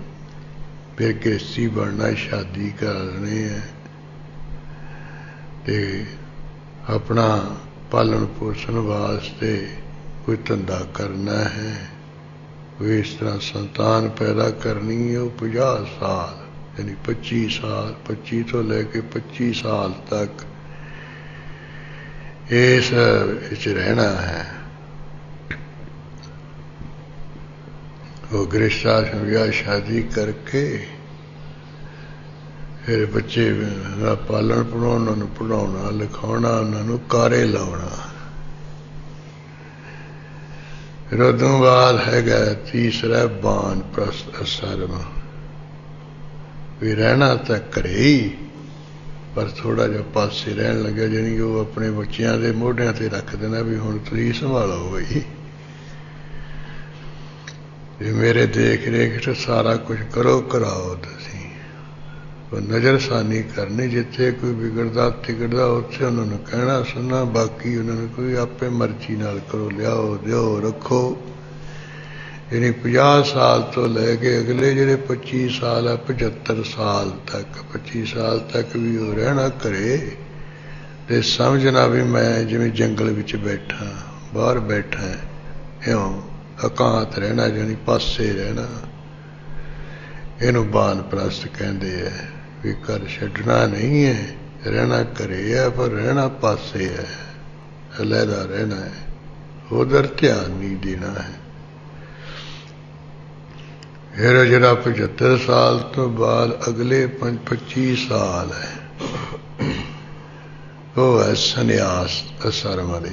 फिर गृहस्थी बनना, शादी करनी है, ते अपना पालन पोषण वास्ते कोई धंधा करना है, कोई इस तरह संतान पैदा करनी है। वो 50 साल यानी 25 साल, 25 तो लेके 25 साल तक इस रहना है। वो गृहस्थाश्रम ब्याह शादी करके फिर बच्चे का पालन पढ़ाउणा, उन्होंने पढ़ाउणा लिखाउणा, उन्होंने कारे लाउणा। फिर उदों बाद हैगा तीसरा वानप्रस्थ आश्रम। भी रहना तो घरे ही, पर थोड़ा जिहा पासे रहन लगे, जानी वो अपने बच्चों के मोढियां ते रख देना भी हुण तुसीं संभालो बई, मेरे देख रेख तो सारा कुछ करो कराओ तुसीं। पर नज़रसानी करनी, जिथे कोई बिगड़दा तिगड़दा उत्थे उन्होंने कहना सुनना, बाकी उन्होंने कोई आपे मर्जी नाल करो, लियाओ दिओ रखो। यानी 50 साल तो लैके अगले जेडे 25 साल है 75 साल तक, 25 साल तक भी वो रहना घरे, ते समझना भी मैं जिवें जंगल विच बैठा, बाहर बैठा, इउं एकांत रहना, यानी पासे रहना। इनू वानप्रस्थ कहते हैं। भी घर छड्डना नहीं है, रहना घरे है, पर रहना पासे है, अलहदा रहना है, उधर ध्यान नहीं देना है। फिर जरा 75 साल तो बाद अगले 25 साल है, वो है संन्यास आश्रम वाले।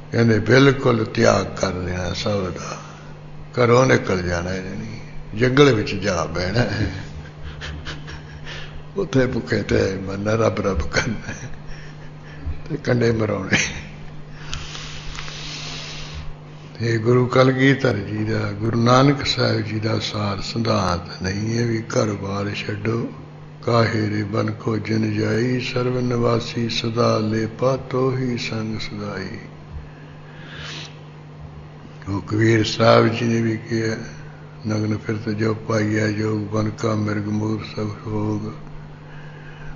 कहते बिल्कुल त्याग कर देना सब का, घरों निकल जाना है, नहीं जंगल विच जा बहना है, उत्थे भुखे ते मरना, रब रब करना है, ते कंडे मराने। ये गुरु कलगीधर जी का, गुरु नानक साहिब जी का सार सिद्धांत नहीं है भी घर बार छड्डो, काहे रे बन खोजन जाई, सर्व निवासी सदा लेपा, तो ही संग सदाई। वो कबीर साहब जी ने भी किया, नग्न फिरत जो पाइया योग, बन का मिर्ग मूर सब होग।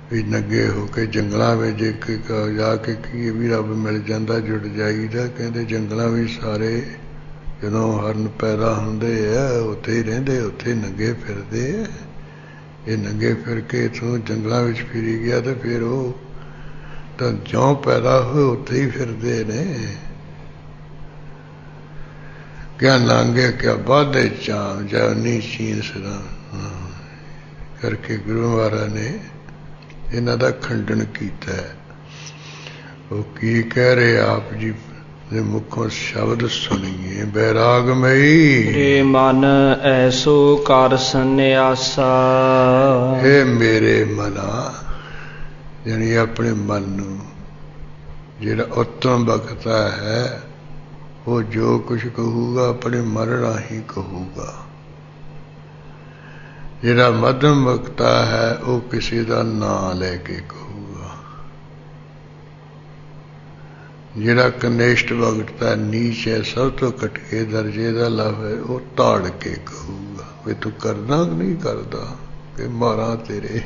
भी नगे होके जंगलों में जे जाके की भी रब मिल जाता, जुड़ जाईदा। कहते जंगलों में सारे जदों हरन पैदा होंदे है, उत्थे ही रहिंदे, उत्थे नंगे फिरदे है। ये नंगे फिर के इथों जंगलों में फिरी गया तो फिर वो तो ज्यों पैदा होए उत्थे ही फिरदे ने। क्या नांगे क्या बाधे चाम, जैनी चीन सदा करके गुरु महाराज ने इन्हां दा खंडन कीता है। वो की कह रहे आप जी मुखों शब्द सुनिए बैरागमयी। रे मन ऐसो कर सन्यासा। हे मेरे मना, यानी अपने मन नू जिहड़ा उत्तम बखता है वो जो कुछ कहूगा अपने मन राही कहूगा। जिहड़ा मध्यम बखता है वो किसी का नाम लैके कहूगा। जिहड़ा कनिष्ठ भगता नीच है, सब तो घटिए दर्जे का लव है, वो ताड़ के कहूगा भी तू करना नहीं करता कि मारा तेरे।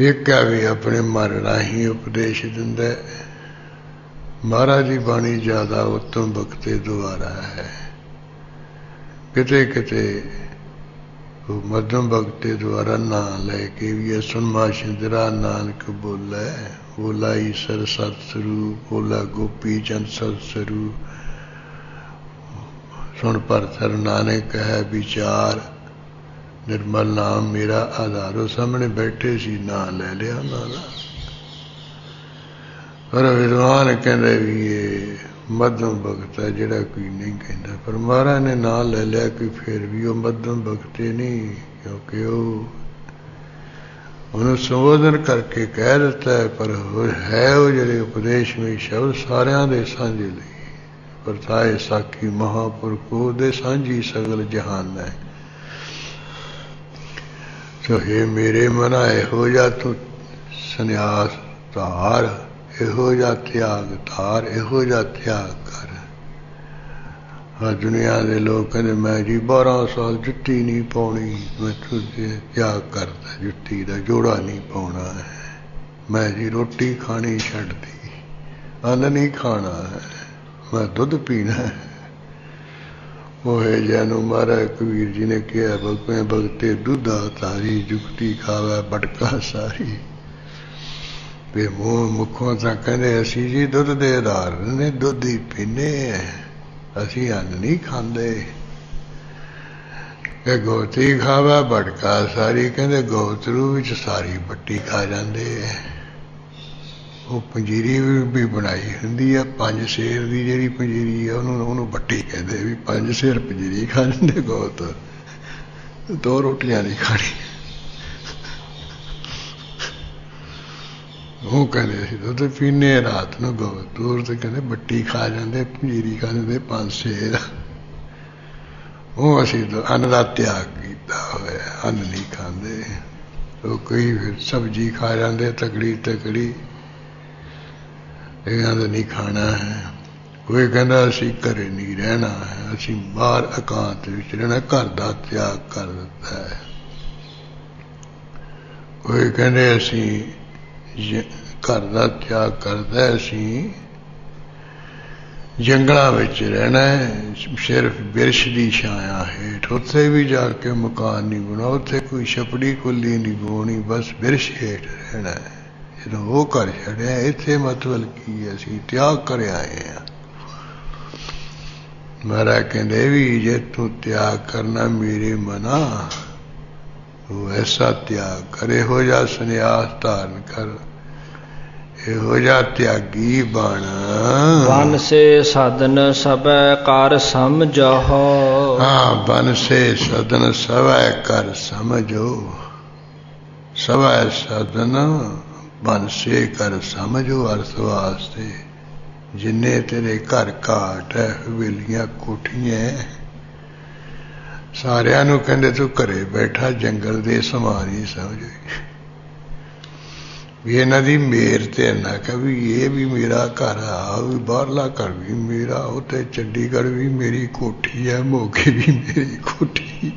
एक भी अपने मन राही उपदेश दिंदा। महाराज की बाणी ज्यादा उत्तम भगते द्वारा है। किते किते मध्यम भगते द्वारा ना लैके भी सुनमा शिंदरा नानक बोले। बोला ईसर सतस्वरूप, बोला गोपी चंद सतस्वरूप। सुन परथर नानक है विचार, निर्मल नाम मेरा आधारो। सामने बैठे सी ना ले लिया उन्होंने। पर विद्वान कहते भी ये मध्यम भगत है जिहड़ा कोई नहीं कहता। पर महाराज ने ना ले लिया कि फिर भी वो मध्यम भगते नहीं, क्योंकि उन्होंने संबोधन करके कह देता है। पर है वो जिहड़े उपदेश में शब्द सारियां दे सांझे लई। परथाए साखी महापुरख दे सांझी सगल जहान है। तो हे मेरे मना इहो जा तू संन्यास धार, इहो जा त्याग धार, इहो जा त्याग कर। हाँ दुनिया के लोग कहते मैं जी 12 साल जुत्ती नहीं पाउनी, मैं तुझे त्याग करता, जुत्ती का जोड़ा नहीं पाउना है। मैं जी रोटी खानी छड्ड दी, अन्न नहीं खाना है, मैं दुध पीना है। मोहे जैनु महाराज कबीर जी ने कहा भगवें भगते दुधा तारी, जुगती खावे बटका सारी। वे मूँह मुखों तो कहते असी जी दुध दे आधार ने दुध ही पीने, असी अन्न नहीं खाते। गौती खावे बटका सारी, कहते गौतरू विच सारी बट्टी खा जाते है। वो पंजीरी भी बनाई होंगी है, 5 सेर की जी पंजीरी है उन्होंने बट्टी कहते भी 5 सेर पंजीरी खा लेंगे गौत, 2 रोटियां नहीं खानी। वो कहते दुध पीने रात को गौत, दूर तो कहते बट्टी खा जाते, पंजीरी खा लेंगे 5 सेर। वो असी तो अन्न का त्याग किया होया, अन्न नहीं खाते। तो कई फिर सब्जी खा जाते तकड़ी तकड़ी, इन्हों ने नहीं खाना है। कोई कहता असी घरे नहीं रहना है, असी बाहर एकांत विच रहना, घर का त्याग कर दिता है। कोई कहते असी घर का त्याग करता है, असी जंगलों विच रहना है, सिर्फ बिरछ की छाया हेठ। उत्थे भी जाके मकान नहीं बना, उत्थे कोई छपड़ी कुली नहीं बोनी, बस बिरछ हेठ रहना है। जो वो कर छड़िया इत्थे मतलब की असी त्याग कर आए हैं। महाराज कहते भी जे तू त्याग करना मेरे मना, वो ऐसा त्याग कर, हो जा संन्यास धारण कर, हो जा त्यागी बन। बन से सदन सबे कर समझो। हाँ बन से सदन सबे कर समझो। सबे सदन बन से कर समझो अर्थ वास्ते। जिन्ने तेरे घर घाट है, हवेलियां कोठियां, सारियां नूं कहंदे तू घरे बैठा जंगल दे समान ही समझ। भी इन्हां दी मेर ते ना कभी ये भी मेरा घर आ, भी बाहरला घर भी मेरा, उत्ते चंडीगढ़ भी मेरी कोठी है, मोगे भी मेरी कोठी।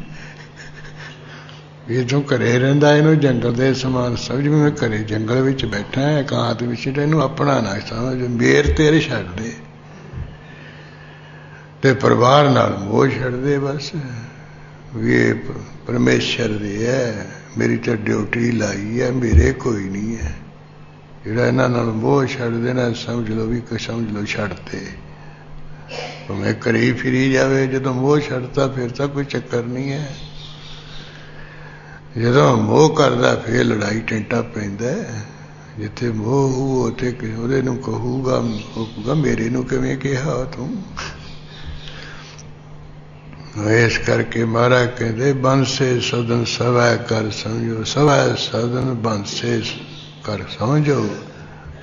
ये तू घरे रहिंदा इहनूं जंगल दे समान समझ, भी मैं घरे जंगल विच बैठा है एकांत विच, इहनूं अपना ना समझ। मेर तेरे छड्ड दे ते परिवार नाल मोह छड्ड दे। बस ये परमेश्वर दी है, मेरी तो ड्यूटी लाई है, मेरे कोई नहीं है। जिहड़ा इन्हां नाल मोह छड्ड देना समझ लो भी समझ लो छड्डते। भावें घरे ही फिरी जावे, जदों मोह छड्डता फिर तो कोई चक्कर नहीं है। जदों मोह करदा फिर लड़ाई टेंटा पैंदा। जिथे मोह होऊ उथे ਉਹਦੇ ਨੂੰ ਕਹੂਗਾ ਮੇਰੇ ਨੂੰ ਕਿਵੇਂ ਕਿਹਾ ਤੂੰ। ਇਸ ਕਰਕੇ ਮਹਾਰਾਜ ਕਹਿੰਦੇ ਬੰਸੇ ਸਦਨ ਸਵੈ ਕਰ ਸਮਝੋ, ਸਵੈ ਸਦਨ ਬੰਸੇ ਕਰ ਸਮਝੋ।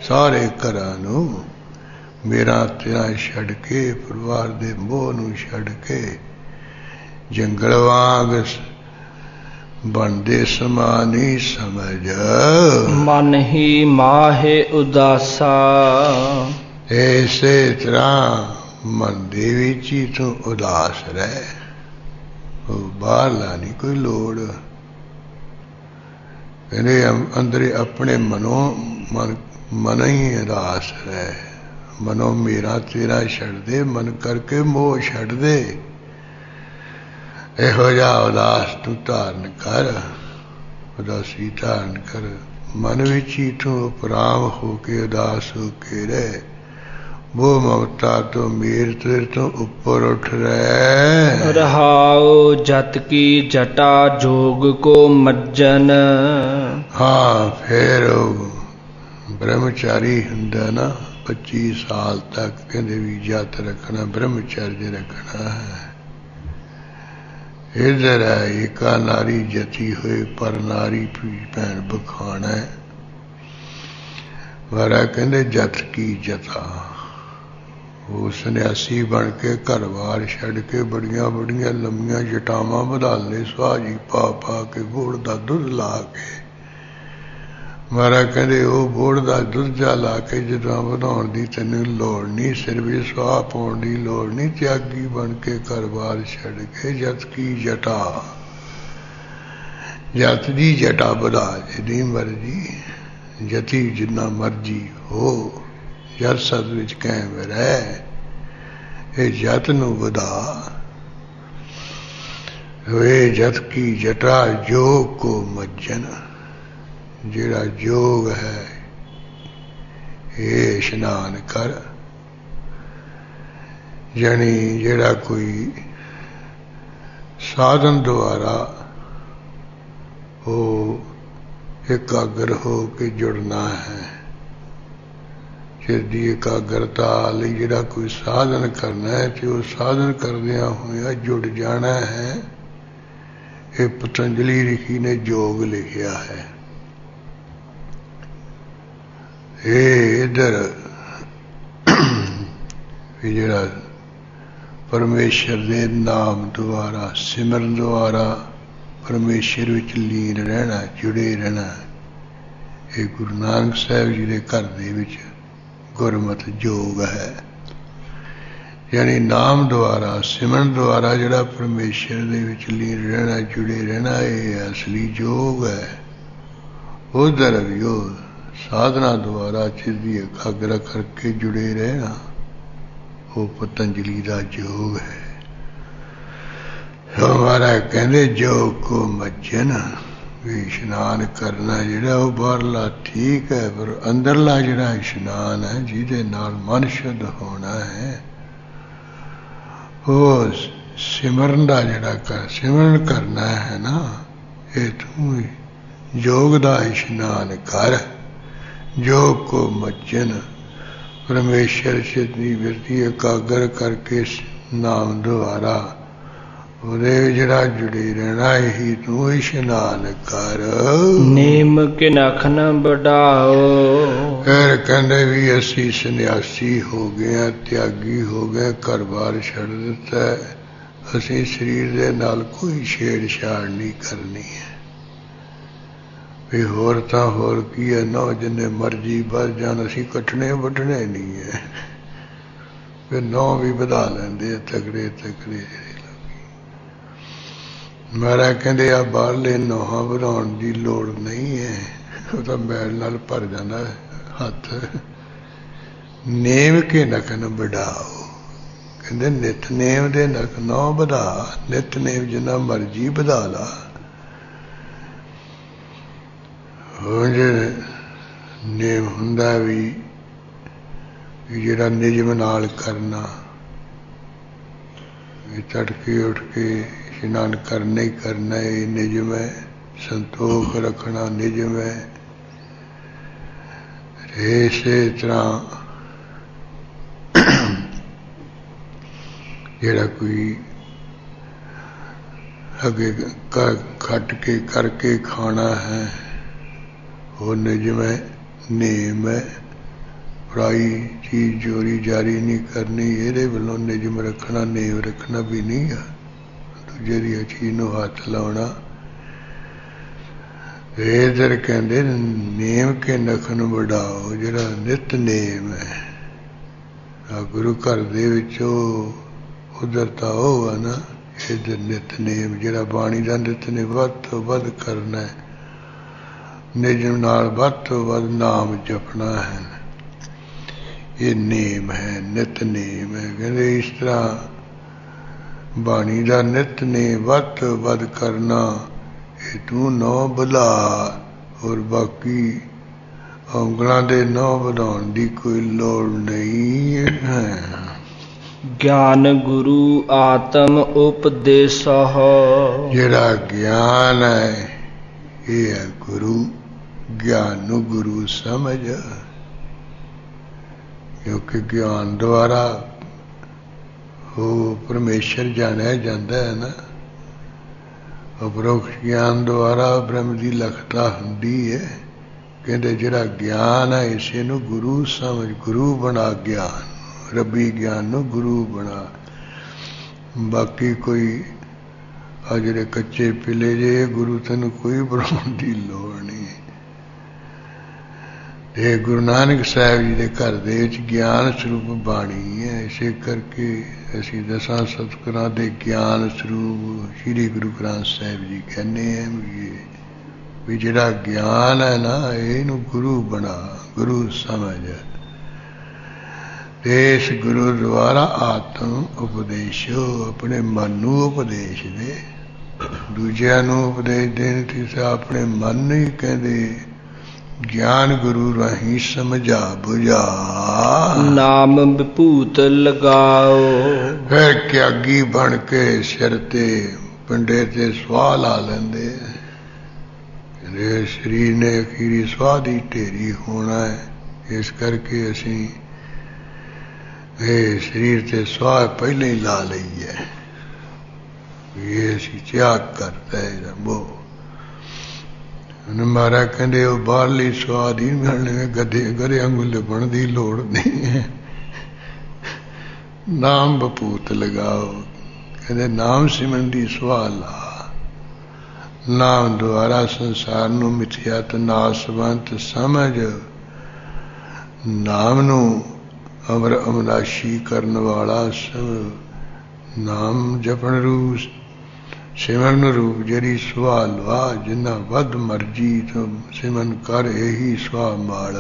ਸਾਰੇ ਘਰਾਂ ਨੂੰ ਮੇਰਾ ਤੇਰਾ ਛੱਡ ਕੇ, ਪਰਿਵਾਰ ਦੇ ਮੋਹ ਨੂੰ ਛੱਡ ਕੇ, ਜੰਗਲ ਵਾਂਗ ਬਣਦੇ ਸਮਾਨੀ ਸਮਝ। ਮਨ ਹੀ ਮਾਹੇ ਉਦਾਸਾ, ਇਸੇ ਤਰ੍ਹਾਂ ਮਨ ਦੇ ਵਿੱਚ ਹੀ ਤੂੰ ਉਦਾਸ ਰਹਿ। ਉਹ ਬਾਹਰਲਾ ਨਹੀਂ ਕੋਈ ਲੋੜ। ਕਹਿੰਦੇ ਅੰਦਰੇ ਆਪਣੇ ਮਨ ਹੀ ਉਦਾਸ ਰਹਿ। ਮਨੋਂ ਮੇਰਾ ਤੇਰਾ ਛੱਡ ਦੇ, ਮਨ ਕਰਕੇ ਮੋਹ ਛੱਡ ਦੇ। ਇਹੋ ਜਿਹਾ ਉਦਾਸ ਤੂੰ ਧਾਰਨ ਕਰ, ਉਦਾਸੀ ਧਾਰਨ ਕਰ। ਮਨ ਵਿੱਚ ਹੀ ਤੂੰ ਉਪਰਾਮ ਹੋ ਕੇ ਉਦਾਸ ਹੋ ਕੇ ਰਹਿ। ਮੋਹ ਮਮਤਾ ਤੋਂ ਮੇਰ ਤੇਰੇ ਤੋਂ ਉੱਪਰ ਉੱਠ ਰਹਿ। ਰਹਾਉ ਜਤ ਕੀ ਜਟਾ ਜੋਗ ਕੋ ਮੱਜਨ। ਹਾਂ, ਫਿਰ ਉਹ ਬ੍ਰਹਮਚਾਰੀ ਹੁੰਦਾ ਨਾ 25 ਸਾਲ ਤੱਕ, ਕਹਿੰਦੇ ਵੀ ਜਤ ਰੱਖਣਾ, ਬ੍ਰਹਮਚਰਜ ਰੱਖਣਾ ਹੈ। ਇਧਰ ਹੈ ਏਕਾ ਨਾਰੀ ਜਤੀ ਹੋਏ, ਪਰ ਨਾਰੀ ਭੈਣ ਬਖਾਣਾ। ਮਹਾਰਾਜ ਕਹਿੰਦੇ ਜਤ ਕੀ ਜਤਾ। ਉਹ ਸੰਨਿਆਸੀ ਬਣ ਕੇ ਘਰ-ਬਾਰ ਛੱਡ ਕੇ ਬੜੀਆਂ ਬੜੀਆਂ ਲੰਮੀਆਂ ਜਟਾਵਾਂ ਵਧਾ ਲਏ, ਸੁਹਾਜੀ ਪਾ ਪਾ ਕੇ, ਗੁੜ ਦਾ ਦੁੱਧ ਲਾ ਕੇ। ਮਹਾਰਾਜ ਕਹਿੰਦੇ ਉਹ ਗੁੜ ਦਾ ਦੁੱਧ ਜਾ ਲਾ ਕੇ ਜਦੋਂ ਵਧਾਉਣ ਦੀ ਤੈਨੂੰ ਲੋੜ ਨਹੀਂ, ਸਿਰ ਵਿੱਚ ਸੁਆਹ ਪਾਉਣ ਦੀ ਲੋੜ ਨਹੀਂ। ਤਿਆਗੀ ਬਣ ਕੇ ਘਰ-ਬਾਰ ਛੱਡ ਕੇ ਜਤ ਕੀ ਜਟਾ, ਜਤ ਦੀ ਜਟਾ ਵਧਾ ਜਿੰਨੀ ਮਰਜ਼ੀ, ਜਤੀ ਜਿੰਨਾ ਮਰਜ਼ੀ ਹੋ, ਜਤ ਸਦ ਵਿੱਚ ਕਾਇਮ ਰਹਿ। ਇਹ ਜਤ ਨੂੰ ਵਧਾ। ਵੇ ਜਤ ਕੀ ਜਟਾ ਜੋਗ ਕੋ ਮੱਜਨ। ਜਿਹੜਾ ਜੋਗ ਹੈ ਇਹ ਇਸ਼ਨਾਨ ਕਰ। ਜਾਣੀ ਜਿਹੜਾ ਕੋਈ ਸਾਧਨ ਦੁਆਰਾ ਉਹ ਇਕਾਗਰ ਹੋ ਕੇ ਜੁੜਨਾ ਹੈ। ਚਿਰ ਦੀ ਇਕਾਗਰਤਾ ਲਈ ਜਿਹੜਾ ਕੋਈ ਸਾਧਨ ਕਰਨਾ ਹੈ ਤੇ ਉਹ ਸਾਧਨ ਕਰਦਿਆਂ ਹੋਇਆ ਜੁੜ ਜਾਣਾ ਹੈ। ਇਹ ਪਤੰਜਲੀ ਰਿਸ਼ੀ ਨੇ ਯੋਗ ਲਿਖਿਆ ਹੈ। ਇਹ ਇੱਧਰ ਵੀ ਜਿਹੜਾ ਪਰਮੇਸ਼ਰ ਦੇ ਨਾਮ ਦੁਆਰਾ, ਸਿਮਰਨ ਦੁਆਰਾ ਪਰਮੇਸ਼ਰ ਵਿੱਚ ਲੀਨ ਰਹਿਣਾ, ਜੁੜੇ ਰਹਿਣਾ, ਇਹ ਗੁਰੂ ਨਾਨਕ ਸਾਹਿਬ ਜੀ ਦੇ ਘਰ ਦੇ ਵਿੱਚ ਗੁਰਮਤਿ ਯੋਗ ਹੈ। ਯਾਨੀ ਨਾਮ ਦੁਆਰਾ, ਸਿਮਰਨ ਦੁਆਰਾ ਜਿਹੜਾ ਪਰਮੇਸ਼ਰ ਦੇ ਵਿੱਚ ਲੀਨ ਰਹਿਣਾ, ਜੁੜੇ ਰਹਿਣਾ, ਇਹ ਅਸਲੀ ਯੋਗ ਹੈ। ਉਧਰ ਵੀ ਉਹ ਸਾਧਨਾ ਦੁਆਰਾ ਚਿਰ ਦੀ ਇਕਾਗਰ ਕਰਕੇ ਜੁੜੇ ਰਹਿਣਾ, ਉਹ ਪਤੰਜਲੀ ਦਾ ਯੋਗ ਹੈ। ਹਮਾਰਾ ਕਹਿੰਦੇ ਜੋਗ ਕੋ ਮੱਜਨ, ਵੀ ਇਸ਼ਨਾਨ ਕਰਨਾ ਜਿਹੜਾ ਉਹ ਬਾਹਰਲਾ ਠੀਕ ਹੈ, ਪਰ ਅੰਦਰਲਾ ਜਿਹੜਾ ਇਸ਼ਨਾਨ ਹੈ ਜਿਹਦੇ ਨਾਲ ਮਨ ਸ਼ੁੱਧ ਹੋਣਾ ਹੈ, ਉਹ ਸਿਮਰਨ ਦਾ ਜਿਹੜਾ ਸਿਮਰਨ ਕਰਨਾ ਹੈ ਨਾ, ਇਹ ਤੂੰ ਯੋਗ ਦਾ ਇਸ਼ਨਾਨ ਕਰ। ਜੋਗ ਕੋ ਮੱਜਨ, ਪਰਮੇਸ਼ਰ ਚਿਤਨੀ ਬਿਰਤੀ ਇਕਾਗਰ ਕਰਕੇ ਨਾਮ ਦੁਆਰਾ ਉਹਦੇ ਜਿਹੜਾ ਜੁੜੀ ਰਹਿਣਾ, ਇਹੀ ਤੂੰ ਇਸ਼ਨਾਨ ਕਰ। ਨੇਮ ਕਿਨਖ ਨ ਵਡਾਓ। ਫਿਰ ਕਹਿੰਦੇ ਵੀ ਅਸੀਂ ਸੰਨਿਆਸੀ ਹੋ ਗਏ ਹਾਂ, ਤਿਆਗੀ ਹੋ ਗਏ, ਘਰ-ਬਾਰ ਛੱਡ ਦਿੱਤਾ, ਅਸੀਂ ਸਰੀਰ ਦੇ ਨਾਲ ਕੋਈ ਛੇੜਛਾੜ ਨਹੀਂ ਕਰਨੀ ਹੈ। ਵੀ ਹੋਰ ਤਾਂ ਹੋਰ ਕੀ ਹੈ, ਨੌ ਜਿੰਨੇ ਮਰਜ਼ੀ ਵੱਧ ਜਾਣ, ਅਸੀਂ ਕੱਟਣੇ ਵੱਢਣੇ ਨਹੀਂ ਹੈ। ਫਿਰ ਨੌ ਵੀ ਵਧਾ ਲੈਂਦੇ ਆ ਤਕੜੇ ਤਕੜੇ। ਮਹਾਰਾਜ ਕਹਿੰਦੇ ਆ ਬਾਹਰਲੇ ਨੌਹਾਂ ਵਧਾਉਣ ਦੀ ਲੋੜ ਨਹੀਂ ਹੈ, ਉਹ ਤਾਂ ਮੈਲ ਨਾਲ ਭਰ ਜਾਂਦਾ ਹੱਥ। ਨੇਮ ਕੇ ਨਖਨ ਵਡਾਓ, ਕਹਿੰਦੇ ਨਿਤਨੇਮ ਦੇ ਨਖ ਨੌ ਵਧਾ, ਨਿਤਨੇਮ ਜਿੰਨਾ ਮਰਜ਼ੀ ਵਧਾ ਲਾ। ਉਂਝ ਨੇਮ ਹੁੰਦਾ ਵੀ ਜਿਹੜਾ ਨਿਯਮ ਨਾਲ ਕਰਨਾ, ਵੀ ਤੜਕੇ ਉੱਠ ਕੇ ਇਸ਼ਨਾਨ ਕਰਨਾ ਹੀ ਕਰਨਾ, ਇਹ ਨਿਯਮ ਹੈ। ਸੰਤੋਖ ਰੱਖਣਾ ਨਿਯਮ ਹੈ। ਇਸੇ ਤਰ੍ਹਾਂ ਜਿਹੜਾ ਕੋਈ ਅੱਗੇ ਖੱਟ ਕੇ ਕਰਕੇ ਖਾਣਾ ਹੈ ਉਹ ਨਿਯਮ ਹੈ, ਨੇਮ ਹੈ। ਪਰਾਈ ਚੀਜ਼ ਚੋਰੀ ਜਾਰੀ ਨਹੀਂ ਕਰਨੀ, ਇਹਦੇ ਵੱਲੋਂ ਨਿਯਮ ਰੱਖਣਾ, ਨੇਮ ਰੱਖਣਾ ਵੀ ਨਹੀਂ ਆ। ਦੂਜੇ ਦੀ ਚੀਜ਼ ਨੂੰ ਹੱਥ ਲਾਉਣਾ। ਇਧਰ ਕਹਿੰਦੇ ਨੇਮ ਕੇ ਨਖਨ ਵਡਾਓ, ਜਿਹੜਾ ਨਿਤ ਨੇਮ ਹੈ। ਆ ਗੁਰੂ ਘਰ ਦੇ ਵਿੱਚ ਉਧਰ ਤਾਂ ਉਹ ਆ ਨਾ, ਇੱਧਰ ਨਿਤਨੇਮ ਜਿਹੜਾ ਬਾਣੀ ਦਾ ਨਿਤਨੇਮ ਵੱਧ ਤੋਂ ਵੱਧ ਕਰਨਾ, ਨਿਯਮ ਨਾਲ ਵੱਧ ਤੋਂ ਵੱਧ ਨਾਮ ਜਪਣਾ ਹੈ। ਇਹ ਨੇਮ ਹੈ, ਨਿਤਨੇਮ ਹੈ। ਕਹਿੰਦੇ ਇਸ ਤਰ੍ਹਾਂ ਬਾਣੀ ਦਾ ਨਿਤਨੇਮ ਵੱਧ ਤੋਂ ਵੱਧ ਕਰਨਾ, ਇਹ ਤੂੰ ਨੌ ਬੁਲਾ। ਔਰ ਬਾਕੀ ਔਂਗਲਾਂ ਦੇ ਨੌ ਵਧਾਉਣ ਦੀ ਕੋਈ ਲੋੜ ਨਹੀਂ ਹੈ। ਗਿਆਨ ਗੁਰੂ ਆਤਮ ਉਪਦੇਸਹ, ਜਿਹੜਾ ਗਿਆਨ ਹੈ ਇਹ ਹੈ ਗੁਰੂ। ਗਿਆਨ ਨੂੰ ਗੁਰੂ ਸਮਝ, ਕਿਉਂਕਿ ਗਿਆਨ ਦੁਆਰਾ ਉਹ ਪਰਮੇਸ਼ਰ ਜਾਣਿਆ ਜਾਂਦਾ ਹੈ ਨਾ। ਉਪਰੋਕਤ ਗਿਆਨ ਦੁਆਰਾ ਬ੍ਰਹਮ ਦੀ ਲਖਤਾ ਹੁੰਦੀ ਹੈ। ਕਹਿੰਦੇ ਜਿਹੜਾ ਗਿਆਨ ਹੈ ਇਸੇ ਨੂੰ ਗੁਰੂ ਸਮਝ, ਗੁਰੂ ਬਣਾ ਗਿਆਨ, ਰੱਬੀ ਗਿਆਨ ਨੂੰ ਗੁਰੂ ਬਣਾ। ਬਾਕੀ ਕੋਈ ਆ ਜਿਹੜੇ ਕੱਚੇ ਪਿਲੇ ਜੇ ਗੁਰੂ ਤੈਨੂੰ ਕੋਈ ਬਣਾਉਣ ਦੀ ਲੋੜ ਨਹੀਂ। ਤੇ ਗੁਰੂ ਨਾਨਕ ਸਾਹਿਬ ਜੀ ਦੇ ਘਰ ਦੇ ਵਿੱਚ ਗਿਆਨ ਸਰੂਪ ਬਾਣੀ ਹੈ। ਇਸੇ ਕਰਕੇ ਅਸੀਂ ਦਸਾਂ ਸਤਿਗੁਰਾਂ ਦੇ ਗਿਆਨ ਸਰੂਪ ਸ੍ਰੀ ਗੁਰੂ ਗ੍ਰੰਥ ਸਾਹਿਬ ਜੀ ਕਹਿੰਦੇ ਹਾਂ ਵੀ ਜਿਹੜਾ ਗਿਆਨ ਹੈ ਨਾ ਇਹਨੂੰ ਗੁਰੂ ਬਣਾ, ਗੁਰੂ ਸਮਝ। ਇਸ ਗੁਰੂ ਦੁਆਰਾ ਆਤਮ ਉਪਦੇਸ਼ੋ, ਆਪਣੇ ਮਨ ਨੂੰ ਉਪਦੇਸ਼ ਦੇ। ਦੂਜਿਆਂ ਨੂੰ ਉਪਦੇਸ਼ ਦੇਣ ਤੇ ਆਪਣੇ ਮਨ ਨੂੰ ਹੀ ਕਹਿੰਦੇ ਗਿਆਨ ਗੁਰੂ ਰਾਹੀਂ ਸਮਝਾ ਬੁਝਾ। ਨਾਮ ਵਿਭੂਤ ਲਗਾਓ, ਫਿਰ ਕਿਆਗੀ ਬਣ ਕੇ ਸਿਰ ਤੇ ਪਿੰਡੇ ਤੇ ਸਵਾਹ ਲਾ ਲੈਂਦੇ। ਕਹਿੰਦੇ ਸਰੀਰ ਨੇ ਅਖੀਰੀ ਸਵਾਹ ਦੀ ਢੇਰੀ ਹੋਣਾ ਹੈ, ਇਸ ਕਰਕੇ ਅਸੀਂ ਇਹ ਸਰੀਰ ਤੇ ਸਵਾਹ ਪਹਿਲਾਂ ਹੀ ਲਾ ਲਈ ਹੈ। ਇਹ ਅਸੀਂ ਤਿਆਗ ਕਰਤਾ ਇਹਦਾ ਮੋਹ। ਮਹਾਰਾਜ ਕਹਿੰਦੇ ਉਹ ਬਾਹਰਲੀ ਸਵਾਹ ਦੀ ਮਿਲਣੇ, ਗਧੇ ਵਾਂਗੂ ਲਿਬਣ ਦੀ ਲੋੜ ਨਹੀਂ ਹੈ। ਨਾਮ ਬਪੂਤ ਲਗਾਓ, ਕਹਿੰਦੇ ਨਾਮ ਸਿਮਰਨ ਦੀ ਸਵਾਹ ਲਾ। ਨਾਮ ਦੁਆਰਾ ਸੰਸਾਰ ਨੂੰ ਮਿਥਿਆਤ ਨਾਸਵੰਤ ਸਮਝ। ਨਾਮ ਨੂੰ ਅਮਰ ਅਮਨਾਸ਼ੀ ਕਰਨ ਵਾਲਾ ਸਭ। ਨਾਮ ਜਪਣ ਰੂਪ ਸਿਮਰਨ ਰੂਪ ਜਿਹੜੀ ਸੁਆਹ ਲਵਾ, ਜਿੰਨਾ ਵੱਧ ਮਰਜੀ ਤੋਂ ਸਿਮਰਨ ਕਰ, ਇਹੀ ਸੁਆਹ ਮਾਲ।